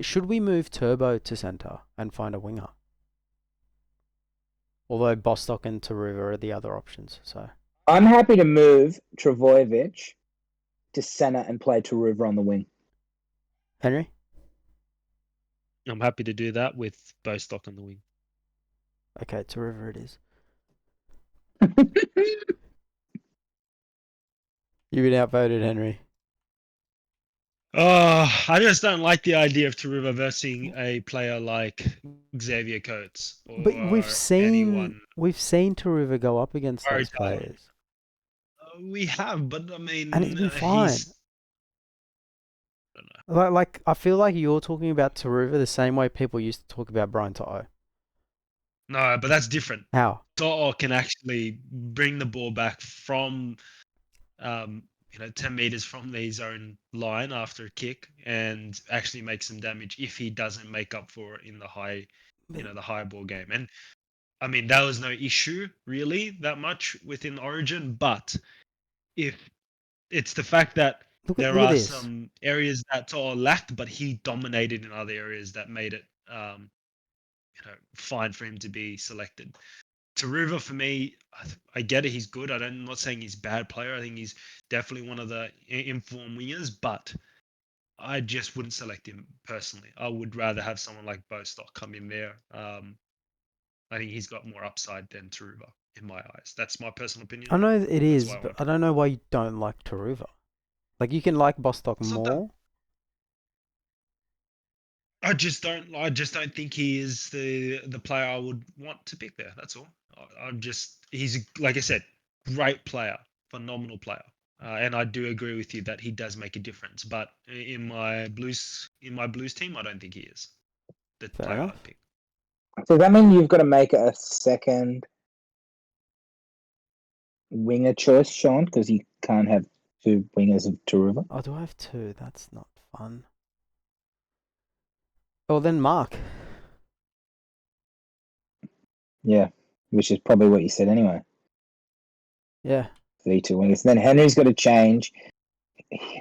Should we move Turbo to centre and find a winger? Although Bostock and Taruva are the other options, so I'm happy to move Travojevic to centre and play Taruva on the wing. Henry? I'm happy to do that with Bostock on the wing. Okay, Taruva it is. You've been outvoted, Henry. I just don't like the idea of Taruva versing a player like Xavier Coates or But we've seen anyone. Taruva go up against Laurie those Daley. players. We have, but I mean, And it's been fine. I don't know. Like I feel like you're talking about Taruva the same way people used to talk about Brian To'o. No, but that's different. How? To'o can actually bring the ball back from 10 meters from his own line after a kick and actually make some damage if he doesn't make up for it in the high ball game. And I mean, that was no issue really that much within Origin, but if It's the fact that there Look at are this. some areas that are lacked, but he dominated in other areas that made it, fine for him to be selected. Taruva, for me, I get it. He's good. I'm not saying he's a bad player. I think he's definitely one of the informed wingers, but I just wouldn't select him personally. I would rather have someone like Bostock come in there. I think he's got more upside than Taruva in my eyes. That's my personal opinion. I know it That's is, why I but want I don't know why you don't like Taruva. Like, you can like Bostock It's not that more. I just don't think he is the player I would want to pick there. That's all. He's, like I said, great player, phenomenal player, and I do agree with you that he does make a difference. But in my Blues team, I don't think he is the Fair player enough. I'd pick. So does that mean you've got to make a second winger choice, Sean? Because you can't have two wingers of Taruva. Oh, do I have two? That's not fun. Oh, then Mark. Yeah, which is probably what you said anyway. Yeah. 32 wingers. Then Henry's got to change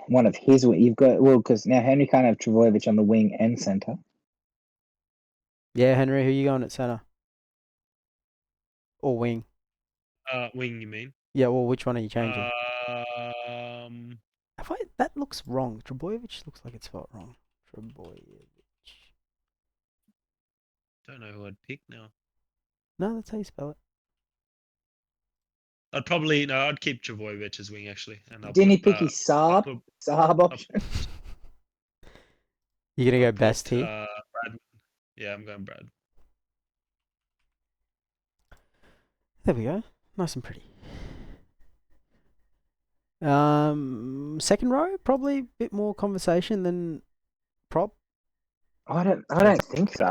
one of his. You've got because now Henry can't have Travojevic on the wing and centre. Yeah, Henry, who you going at centre? Or wing? Wing, you mean? Yeah, well, which one are you changing? That looks wrong. Trebojevic looks like it's spelled wrong. Trebojevic. Don't know who I'd pick now. No, that's how you spell it. I'd keep Travojevic as wing actually, and Didn't he pick his Saab option? You're gonna I'll go put best here. Brad. Yeah, I'm going Brad. There we go. Nice and pretty. Second row, probably a bit more conversation than prop. I don't think so.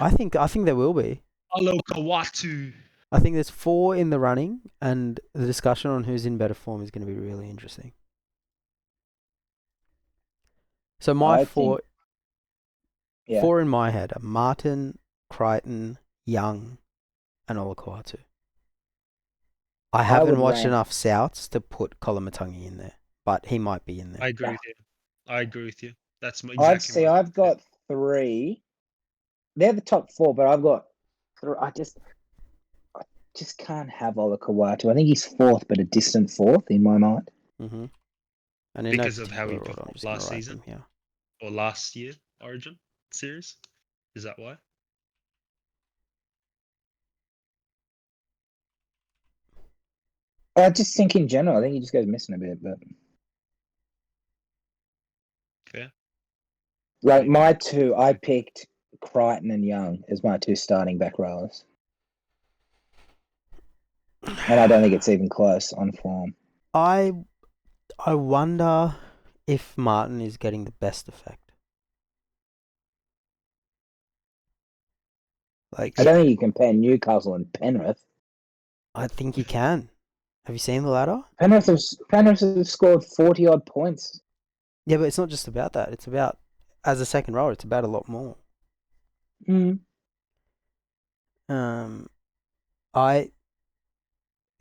I think there will be. Alo Kawatu. I think there's 4 in the running, and the discussion on who's in better form is going to be really interesting. So my four in my head are Martin, Crichton, Young, and Olakau'atu. I haven't watched enough Souths to put Kolomatangi in there, but he might be in there. I agree with you. That's exactly I've got 3. They're the top 4, but I've got 3. I just can't have Olakau'atu. I think he's 4th, but a distant 4th in my mind. Mm-hmm. And because of how he performed last season Yeah. or last year Origin series. Is that why? I just think in general, I think he just goes missing a bit. But Fair. like my 2, I picked Crichton and Young as my 2 starting back rowers. And I don't think it's even close on form. I wonder if Martin is getting the best effect. Like, I don't think you compare Newcastle and Penrith. I think you can. Have you seen the ladder? Penrith have scored 40 odd points. Yeah, but it's not just about that. It's about, as a second rower, it's about a lot more.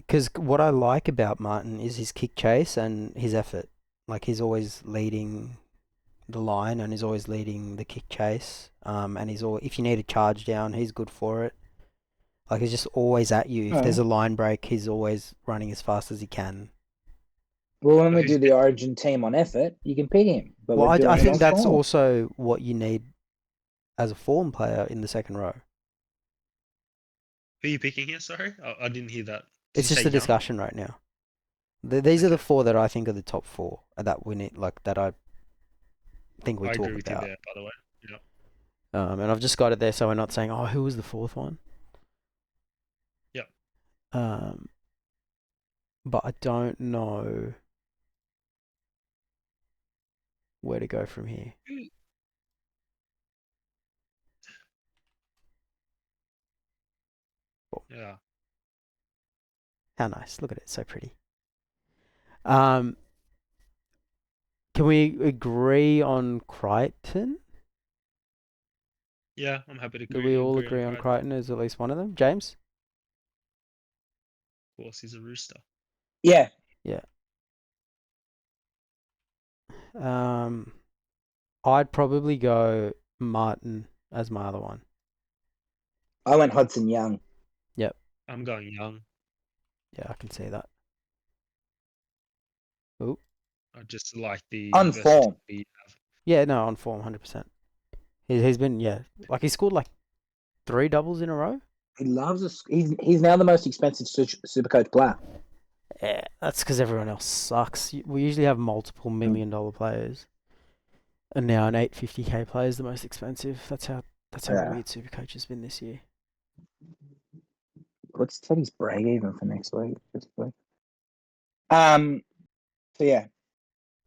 Because what I like about Martin is his kick chase and his effort. Like, he's always leading the line and he's always leading the kick chase. And if you need a charge down, he's good for it. Like, he's just always at you. If there's a line break, he's always running as fast as he can. Well, when we do the Origin team on effort, you can pick him. But well, I think that's also what you need as a form player in the second row. Who are you picking here? Sorry, I didn't hear that. It's just a discussion right now. These are the 4 that I think are the top 4 that we need, like, that I think we talk about. I agree with you there, by the way. Yeah. And I've just got it there, so we're not saying, oh, who was the 4th one? Yep. But I don't know where to go from here. Yeah. How nice! Look at it, so pretty. Can we agree on Crichton? Yeah, I'm happy to agree. Do we all agree on Crichton as at least one of them? James? Of course, he's a Rooster. Yeah. Yeah. I'd probably go Martin as my other one. I went Hudson Young. I'm going Young. Yeah, I can see that. I just like the On form. versatility. Yeah, no, on form, 100%. He's been, he scored like 3 doubles in a row. He loves us. He's now the most expensive Supercoach player. Yeah, that's because everyone else sucks. We usually have multiple $1 million players, and now an 850k player is the most expensive. That's how weird Supercoach has been this year. What's Teddy's break even for next week? So yeah,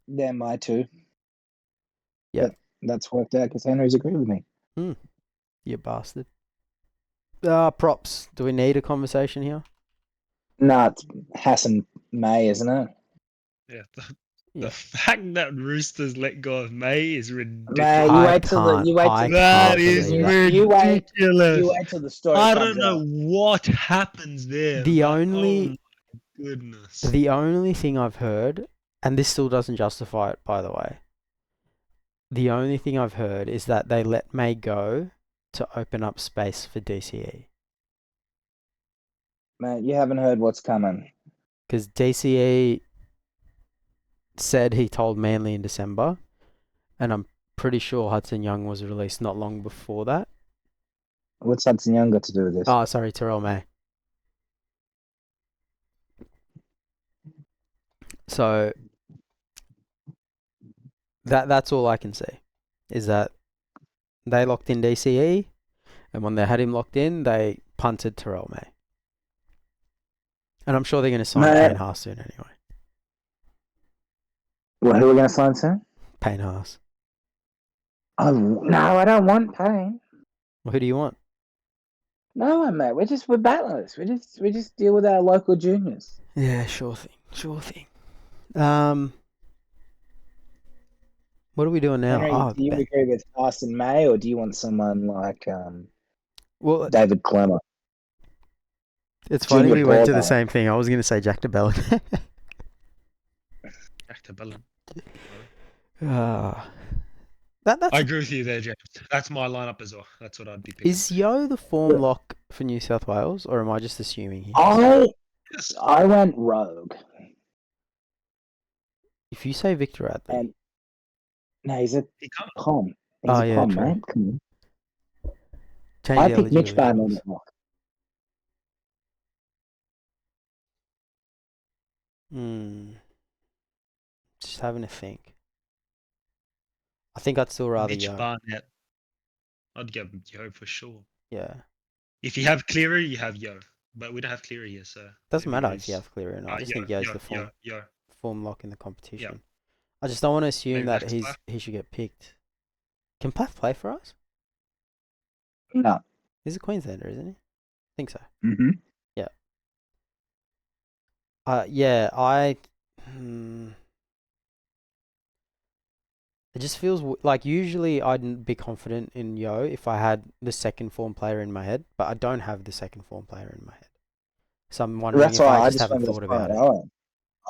they're my two. Yeah. But that's worked out because Henry's agreed with me. You bastard. Props. Do we need a conversation here? Nah, it's Hassan May, isn't it? Yeah. Yeah. The fact that Roosters let go of May is ridiculous. Mate, I wait till That is ridiculous. You wait till the story I comes don't know out. what happens there. The but, only- oh my goodness. The only thing I've heard, and this still doesn't justify it, by the way. The only thing I've heard is that they let May go to open up space for DCE. Mate, you haven't heard what's coming. Because DCE said he told Manly in December, and I'm pretty sure Hudson Young was released not long before that. What's Hudson Young got to do with this? Oh, sorry, Terrell May. So that's all I can see, is that they locked in DCE, and when they had him locked in, they punted Terrell May. And I'm sure they're going to sign Payne Haas soon anyway. Well, who are we going to sign soon? Payne Haas. Oh, no, I don't want Payne. Well, who do you want? No, mate. We're battlers. We just deal with our local juniors. Yeah, sure thing. What are we doing now? Henry, do you agree with Carson May, or do you want someone like well, David Clemmer? it's funny Junior we went to the Porter. same thing. I was going to say Jack DeBellin. Back to Bellin. That's I agree with you there, James. That's my lineup as well. That's what I'd be picking. Is Yo the form lock for New South Wales, or am I just assuming he is? I went rogue. If you say Victor Radley, And no, he's a He can't. com. He's Oh, a yeah, com, true. man. Come on. change I the picked Mitch eligibility Barnett rules. at lock. Just having a think. I think I'd still rather Mitch Yo. Barnett. I'd go Yo for sure. Yeah. If you have Cleary, you have Yo. But we don't have Cleary here, so... Doesn't matter if you have Cleary or not. I just think Yo's the form lock in the competition. Yep. I just don't want to assume Maybe that Max Plath? he should get picked. Can Plath play for us? No. He's a Queenslander, isn't he? I think so. Mm-hmm. It just feels like usually I'd be confident in Yo if I had the second form player in my head, but I don't have the second form player in my head. So I'm wondering That's if why I just haven't thought about it.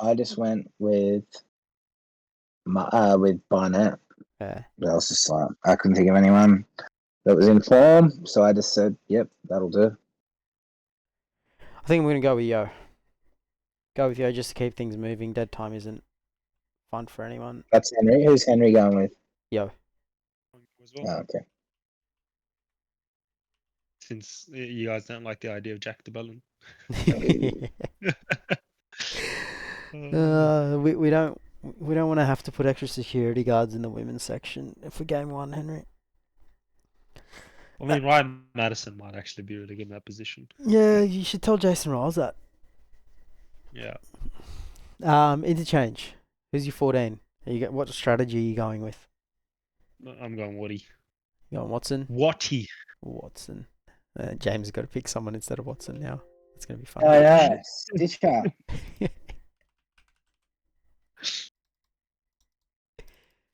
I just went with Barnett. Yeah. But I was just like, I couldn't think of anyone that was in form, so I just said, "Yep, that'll do." I think I'm gonna go with Yo. Go with Yo just to keep things moving. Dead time isn't fun for anyone. That's Henry. Who's Henry going with? Yo. As well. Oh, okay. Since you guys don't like the idea of Jack DeBellin. We don't want to have to put extra security guards in the women's section for game 1, Henry. I mean, Ryan Madison might actually be really good in that position. Yeah, you should tell Jason Riles that. Yeah. Interchange. Who's your 14? What strategy are you going with? I'm going Watty. You going Watson? Watty. Watson. James has got to pick someone instead of Watson now. It's going to be fun. Oh yeah, Stitcher.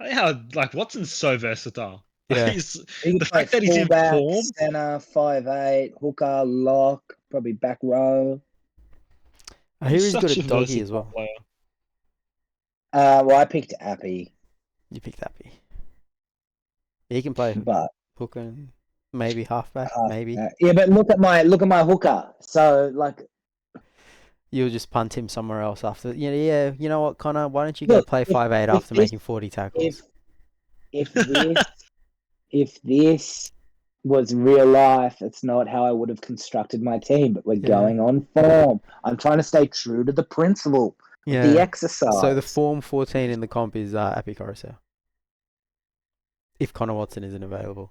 Yeah, like Watson's so versatile. Yeah. The fact that he's in form. Center, 5'8", hooker, lock, probably back row. I hear he's good such at a doggy as versatile well. player. Well, I picked Appy. You picked Happy. He can play but hooker and maybe halfback, maybe. yeah, but look at my hooker. So like, You'll just punt him somewhere else after. Yeah. You know what, Connor? Why don't you go look, play 5'8" if after this, making 40 tackles? if this was real life, it's not how I would have constructed my team. But we're going on form. I'm trying to stay true to the principle of the exercise. So the form 14 in the comp is Happy Coruscant. If Connor Watson isn't available.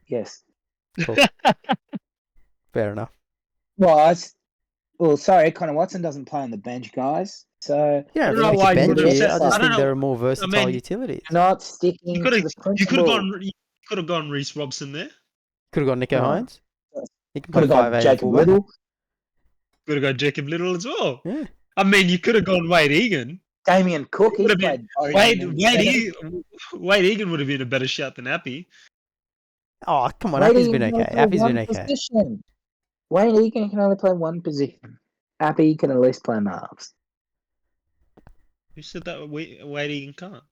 Yes. Cool. Fair enough. Well, sorry, Connor Watson doesn't play on the bench, guys. So Yeah, I don't know why you would have said. I just I don't think there know. are more versatile utilities. not sticking You could to have. the You could have principle. gone. You could have gone Reece Robson there. Could have gone Nico No. Hines. He can Could play have gone 5'8" and Jacob fullback. Little. Could have gone Jacob Little as well. Yeah. I mean, you could have gone Wade Egan. Damien Cook. He's Would have been played. Wade Egan would have been a better shout than Appy. Oh, come on. Happy's been okay. Happy's been okay. Position. Wayne Egan can only play one position. Appy can at least play halves. Who said that Wade Egan can't?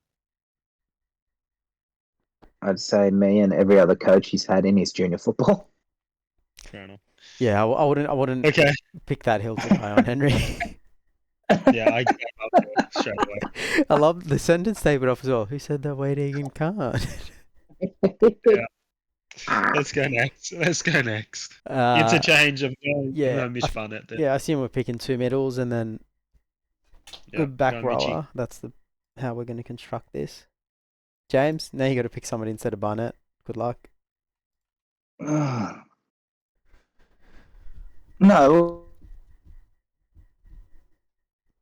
I'd say me and every other coach he's had in his junior football. Fair enough. Yeah, I wouldn't Okay. pick that hill to die on, Henry. Yeah, I gave up there straight away. I love the sentence statement off as well. Who said that Wade Egan can't? Let's go next. Interchange of no mishpan out there. Yeah, I assume we're picking two middles and then a back rower. That's how we're going to construct this. James, now you got to pick somebody instead of Barnett. Good luck. No.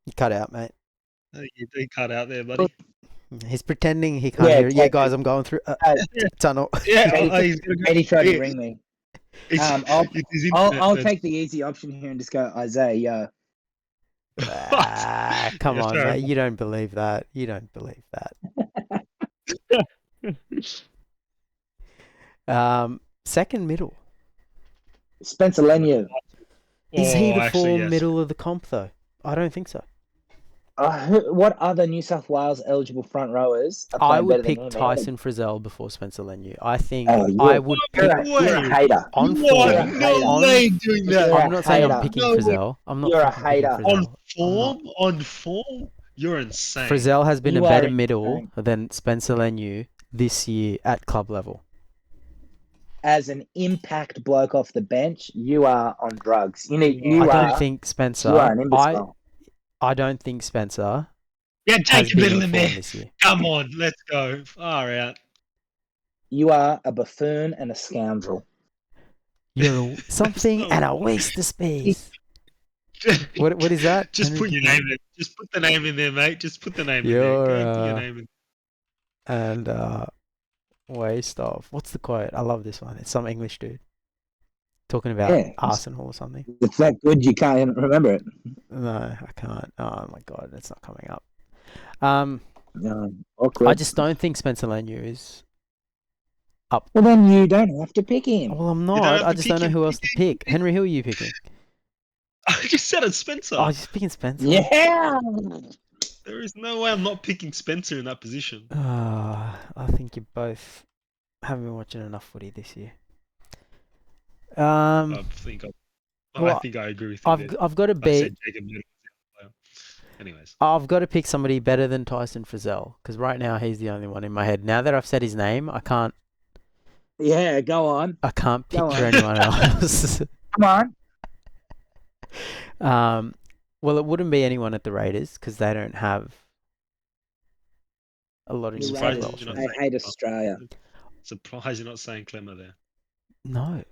You cut out, mate. You cut out there, buddy. He's pretending he can't hear it. Yeah, guys, I'm going through a tunnel. Yeah, Eddie tried to ring me. I'll internet, take the easy option here and just go Isaiah. Come on, mate. You don't believe that. You don't believe that. Second middle. Spencer Leniu. Is he the form middle of the comp, though? I don't think so. What other New South Wales eligible front rowers? I would pick Tyson Frizzell before Spencer Leniu. I think I would pick. You're a hater. On form. No way doing that. I'm not saying I'm picking Frizzell. You're a hater. On form? You're insane. Frizzell has been a better middle than Spencer Leniu this year at club level. As an impact bloke off the bench, you are on drugs. I don't think Spencer. You are an imbecile. I don't think Spencer. Yeah, take a little in there. This year. Come on, let's go. Far out. You are a buffoon and a scoundrel. You're something and a waste of space. What is that? Just put your name in. Just put the name in there, mate. Just put the name in there. Go and put your name in. And waste of. What's the quote? I love this one. It's some English dude talking about Arsenal or something. It's that good you can't remember it. No, I can't. Oh my god, it's not coming up. Awkward. I just don't think Spencer Leniu is up. Well, then you don't have to pick him. Well, I'm not. I just don't know who else to pick. Henry, who are you picking? I just said it's Spencer. Oh, just picking Spencer. Yeah. There is no way I'm not picking Spencer in that position. I think you both haven't been watching enough footy this year. I think I agree with you. I've got to beat. Anyways, I've got to pick somebody better than Tyson Frizzell because right now he's the only one in my head. Now that I've said his name, I can't. Yeah, go on. I can't picture anyone else. Come on. Well, it wouldn't be anyone at the Raiders because they don't have a lot of New South Wales. I hate Australia. Surprised you're not saying Clemmer there. No.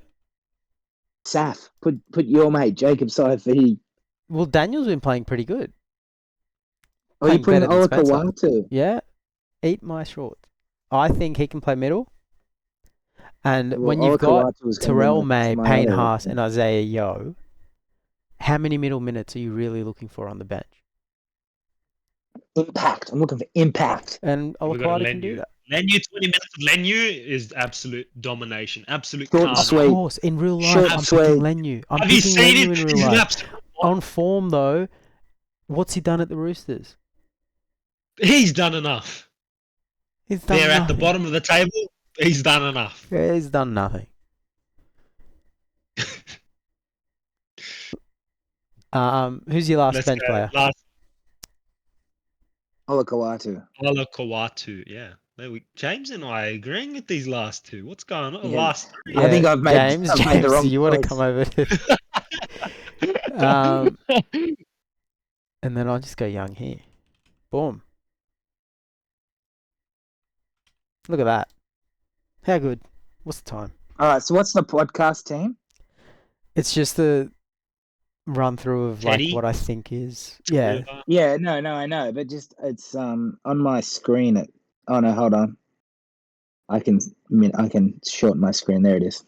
Saf, put your mate Jacob Saifee. Well, Daniel's been playing pretty good. Oh, you putting Olakawatu? Yeah. Eat my shorts. I think he can play middle. And when you've got Terrell May, Payne Haas, and Isaiah Yeo, how many middle minutes are you really looking for on the bench? Impact. I'm looking for impact. And Olakawatu can do that. Leniu, 20 minutes of Leniu is absolute domination. Absolute Of course. In real life, I'm picking Leniu. I'm picking Leniu in real life. On form, though, what's he done at the Roosters? He's done enough. He's done They're nothing. at the bottom of the table. He's done enough. Yeah, he's done nothing. Who's your last Let's bench go. player? Last Olakawatu. Ola Kawatu. Yeah. James and I are agreeing with these last two. What's going on? Yeah. Last three. I think I've made James. I've made the wrong You want to choice. come over to, and then I'll just go young here. Boom. Look at that. How good? What's the time? All right. So what's the podcast team? It's just a run through of like Teddy? what I think is. Yeah. Yeah. No. I know, but just it's on my screen. Oh no, hold on. I can shorten my screen. There it is.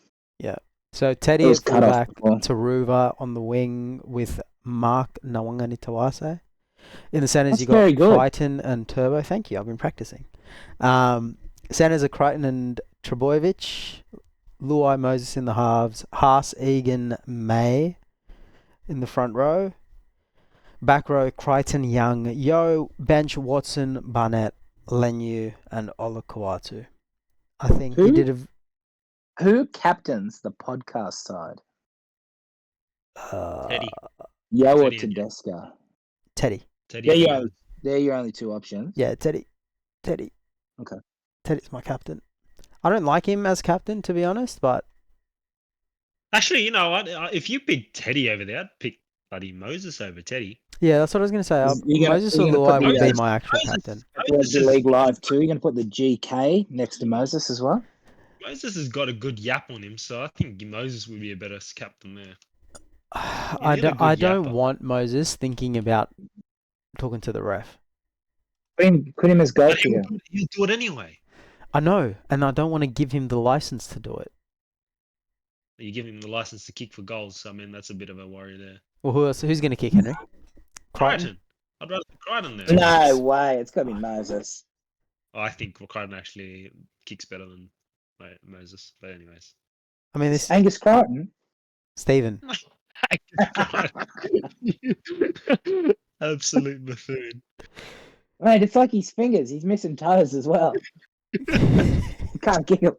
So It Teddy was at cut off fullback, before. Taruva on the wing with Mark Nawanganitawase. In the centres, That's you got very good. Crichton and Turbo. Thank you. I've been practicing. Centres are Crichton and Trebojevic. Luai Moses in the halves. Haas, Egan, May in the front row. Back row, Crichton, Young, Yo, bench, Watson, Barnett, Lenu, and Olakawatu. I think he Who? did Who captains the podcast side? Teddy. Yo or Teddy and you. Tedesco? Teddy. Teddy. Yeah, and yeah. you. They're your only two options. Yeah, Teddy. Okay. Teddy's my captain. I don't like him as captain, to be honest, but Actually, you know what? If you pick Teddy over there, I'd pick bloody Moses over Teddy. yeah, that's what I was going to say. Moses you're gonna put Luai would the, be my actual captain. Rugby League Live too. You're going to put the GK next to Moses as well? Moses has got a good yap on him, so I think Moses would be a better captain there. I need a don't, good I don't yapper. want Moses thinking about talking to the ref. Put him as goal But kicker. he'll do it anyway. I know, and I don't want to give him the license to do it. You give him the license to kick for goals, so I mean that's a bit of a worry there. Well, who's going to kick, Henry? Crichton? I'd rather put Crichton there. No way. It's got to be Moses. I think Crichton actually kicks better than Moses. But anyways. I mean, this Angus Crichton. Stephen. Absolute buffoon. Mate, it's like his fingers. He's missing toes as well. You can't kick him.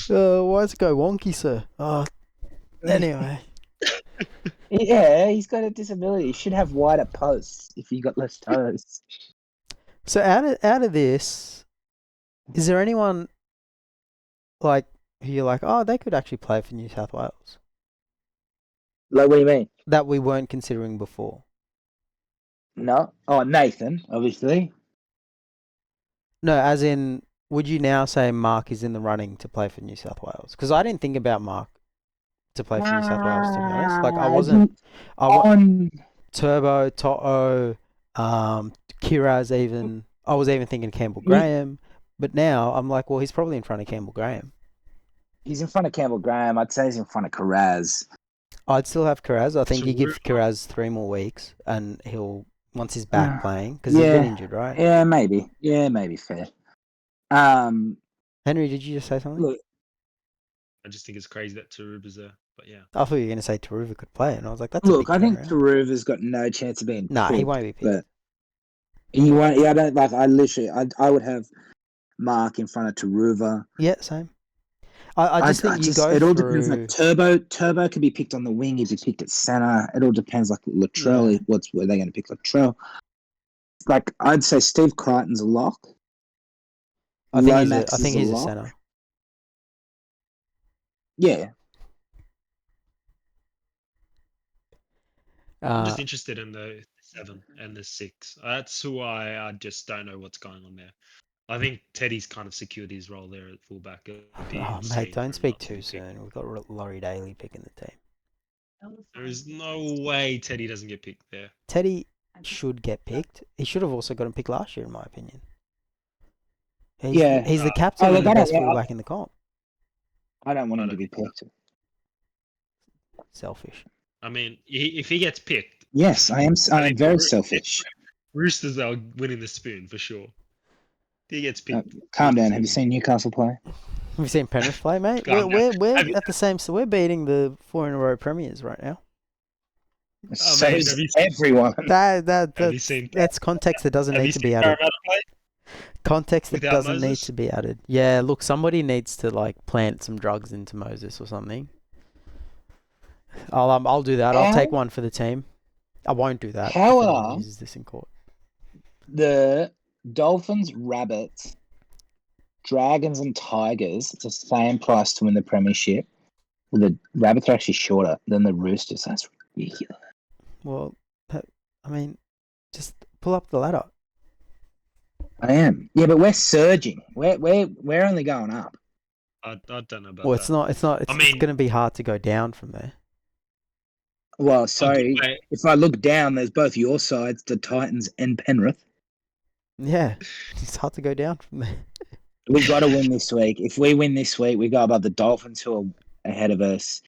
Why does it go wonky, sir? Oh, anyway. Yeah, he's got a disability. He should have wider posts if he got less toes. So out of this, is there anyone like who you're like, oh, they could actually play for New South Wales Like, what do you mean? that we weren't considering before? No. Oh, Nathan, obviously. No, as in, would you now say Mark is in the running to play for New South Wales? Because I didn't think about Mark to play for New South Wales, to be honest. Like, I wasn't. Turbo, Toto, Kiraz even. I was even thinking Campbell Graham. But now I'm like, well, he's probably in front of Campbell Graham. He's in front of Campbell Graham. I'd say he's in front of Karaz. I'd still have Kiraz. I think you give Kiraz 3 more weeks and he'll, once he's back playing, because he's been injured, right? Yeah, maybe. Yeah, maybe fair. Henry, did you just say something? Look, I just think it's crazy that Taruba's there. But yeah. I thought you were going to say Taruva could play, and I was like, that's look, a big I think turnaround. Taruva's got no chance of being picked. Nah, he won't be picked. But he won't. Yeah, I don't like. I would have Mark in front of Taruva. Yeah, same. I just think you go it all through... depends. Like Turbo could be picked on the wing. He'd be picked at centre. It all depends. Like Latrell, where they going to pick Latrell? Like, I'd say Steve Crichton's a lock. I think he's a centre. Yeah. I'm just interested in the 7 and the 6. That's who I just don't know what's going on there. I think Teddy's kind of secured his role there at fullback. Oh, mate, don't speak too soon. We've got Laurie Daley picking the team. There is no way Teddy doesn't get picked there. Teddy should get picked. He should have also got him picked last year, in my opinion. He's the captain and the best fullback in the comp. I don't want him to be picked. Selfish. I mean, if he gets picked... Yes, I am very selfish. Roosters are winning the spoon, for sure. If he gets picked... calm down. Have you seen Newcastle play? Have you seen Penrith play, mate? We're at the same... So we're beating the 4 in a row premiers right now. So mean, is have you seen, everyone. have you seen That's context that doesn't have need you to seen be added. Parramatta play Context that without doesn't need Moses? to be added. Yeah, look, somebody needs to like plant some drugs into Moses or something. I'll do that. I'll take How, one for the team. I won't do that how if anyone are uses this in court. the Dolphins, Rabbits, Dragons, and Tigers the same price to win the premiership? Well, the Rabbits are actually shorter than the Roosters. That's ridiculous. Well, I mean, just pull up the ladder. I am. Yeah, but we're surging. We're only going up. I don't know about Well, that. it's not. It's I mean, going to be hard to go down from there. Well, a sorry. good way. If I look down, there's both your sides, the Titans and Penrith. Yeah, it's hard to go down from there. We've got to win this week. If we win this week, we go above the Dolphins, who are ahead of us.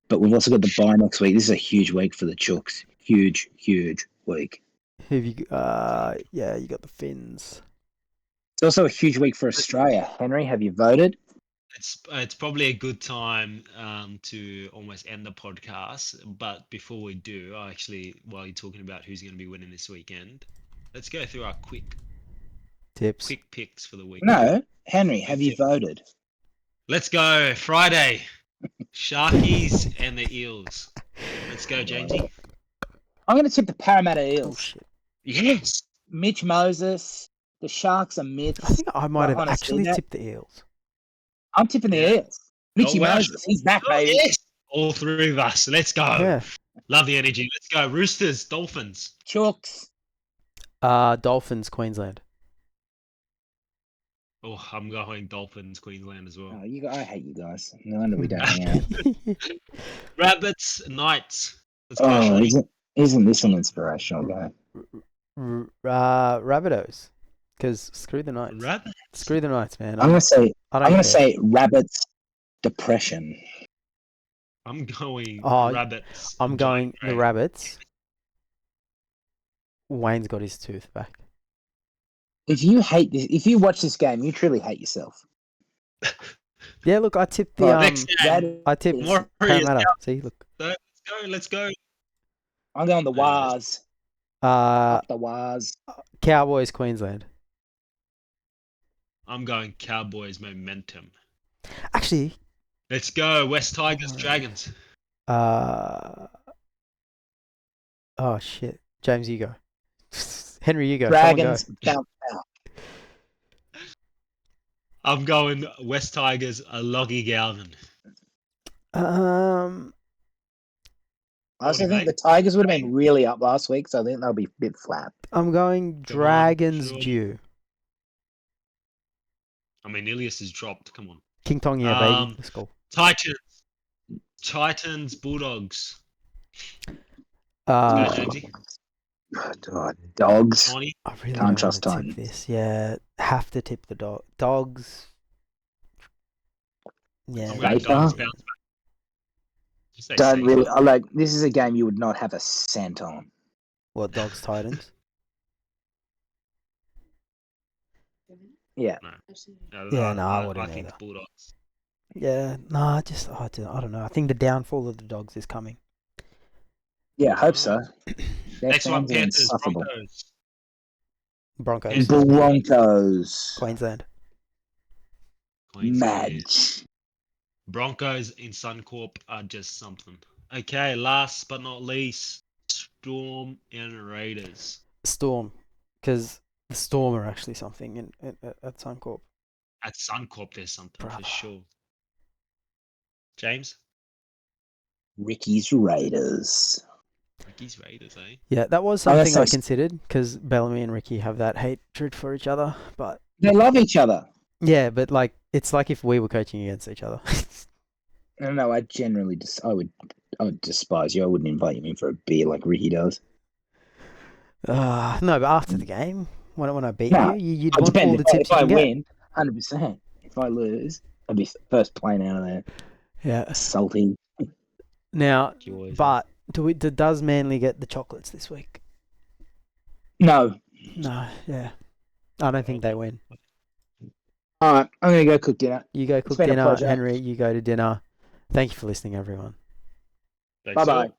But we've also got the bye next week. This is a huge week for the Chooks. Huge, huge week. Who've you? Yeah, you got the Finns. It's also a huge week for Australia. Henry, have you voted? It's probably a good time to almost end the podcast. But before we do, while you're talking about who's going to be winning this weekend, let's go through our quick Tips. picks for the week. No. Henry, have you voted? Let's go Friday. Sharkies and the Eels. Let's go, Jamesy. I'm going to tip the Parramatta Oh Eels. shit! Yes. Mitch Moses. The Sharks are myths. I think I might But have honestly, actually that- tipped the Eels. I'm tipping the Yeah. Eels. Mitchy wow. Moses. He's back, Oh, baby. yes. All three of us. Let's go. Yeah. Love the energy. Let's go. Roosters, Dolphins. Chooks. Dolphins, Queensland. Oh, I'm going Dolphins, Queensland as well. Oh, I hate you guys. No wonder we don't hang out. Rabbits, Knights. Let's go, Oh, Shawnee. isn't this an inspirational guy? Rabbitohs. Because screw the Knights. Rabbit. Screw the Knights, man. I'm gonna say I don't I'm gonna care. say Rabbits depression. I'm going Oh, Rabbits. I'm going Giant the Grey. Rabbits. Wayne's got his tooth back. If you hate this, if you watch this game, you truly hate yourself. Yeah, look, I tipped the Well, Next That game. I tipped Warriors Parramatta. out. See, look. Let's go. I'm going the Yeah. Waz. Uh, Up the Waz. Cowboys, Queensland. I'm going Cowboys momentum. Actually, Let's go. West Tigers, Dragons. oh shit, James, you go. Henry, you go. Dragons bounce out. I'm going West Tigers, Loggy Galvin. Someone I also What do you think the think? Tigers would have been really up last week, so I think they'll be a bit flat. I'm going Come on, Dragons Shaun. due. I mean, Ilias has dropped. Come on. King Tong, yeah, baby. Let's go. Titans, Bulldogs. Uh, Let's go, Jonesy. God, dogs. Tawny. I really Can't don't trust want to tip Titans. this. Yeah, have to tip the dogs. Yeah. I'm going Safer? Dogs bounce back. Just say Don't safe. really. I like this is a game you would not have a cent on. What, Dogs, Titans? Yeah. Yeah, no, I wouldn't I think either. Bulldogs. Yeah, no, I don't know. I think the downfall of the Dogs is coming. Yeah, I hope so. Their Next one, fans are Panthers, insufferable. Broncos, Panthers. Broncos. Queensland. Madge. Broncos in Suncorp are just something. Okay, last but not least, Storm and Raiders. Storm, because the Storm are actually something at Suncorp. At Suncorp, there's something Brother. for sure. James? Ricky's Raiders. Ricky's Raiders, eh? Yeah, that was I'm gonna something I say- considered because Bellamy and Ricky have that hatred for each other. But They love each other. yeah, but like it's like if we were coaching against each other. No, I generally I would despise you. I wouldn't invite you in for a beer like Ricky does. No, but after the game, when I beat No, you'd It want all depends. the tips If I you can win, 100%. If I lose, I'd be first plane out of there. get. Yeah. Salty. Now, You always but does Manly get the chocolates this week? No. No. Yeah. I don't think they win. All right, I'm going to go cook dinner. You go cook been a dinner, pleasure. Henry. You go to dinner. Thank you for listening, everyone. That's Bye-bye. all.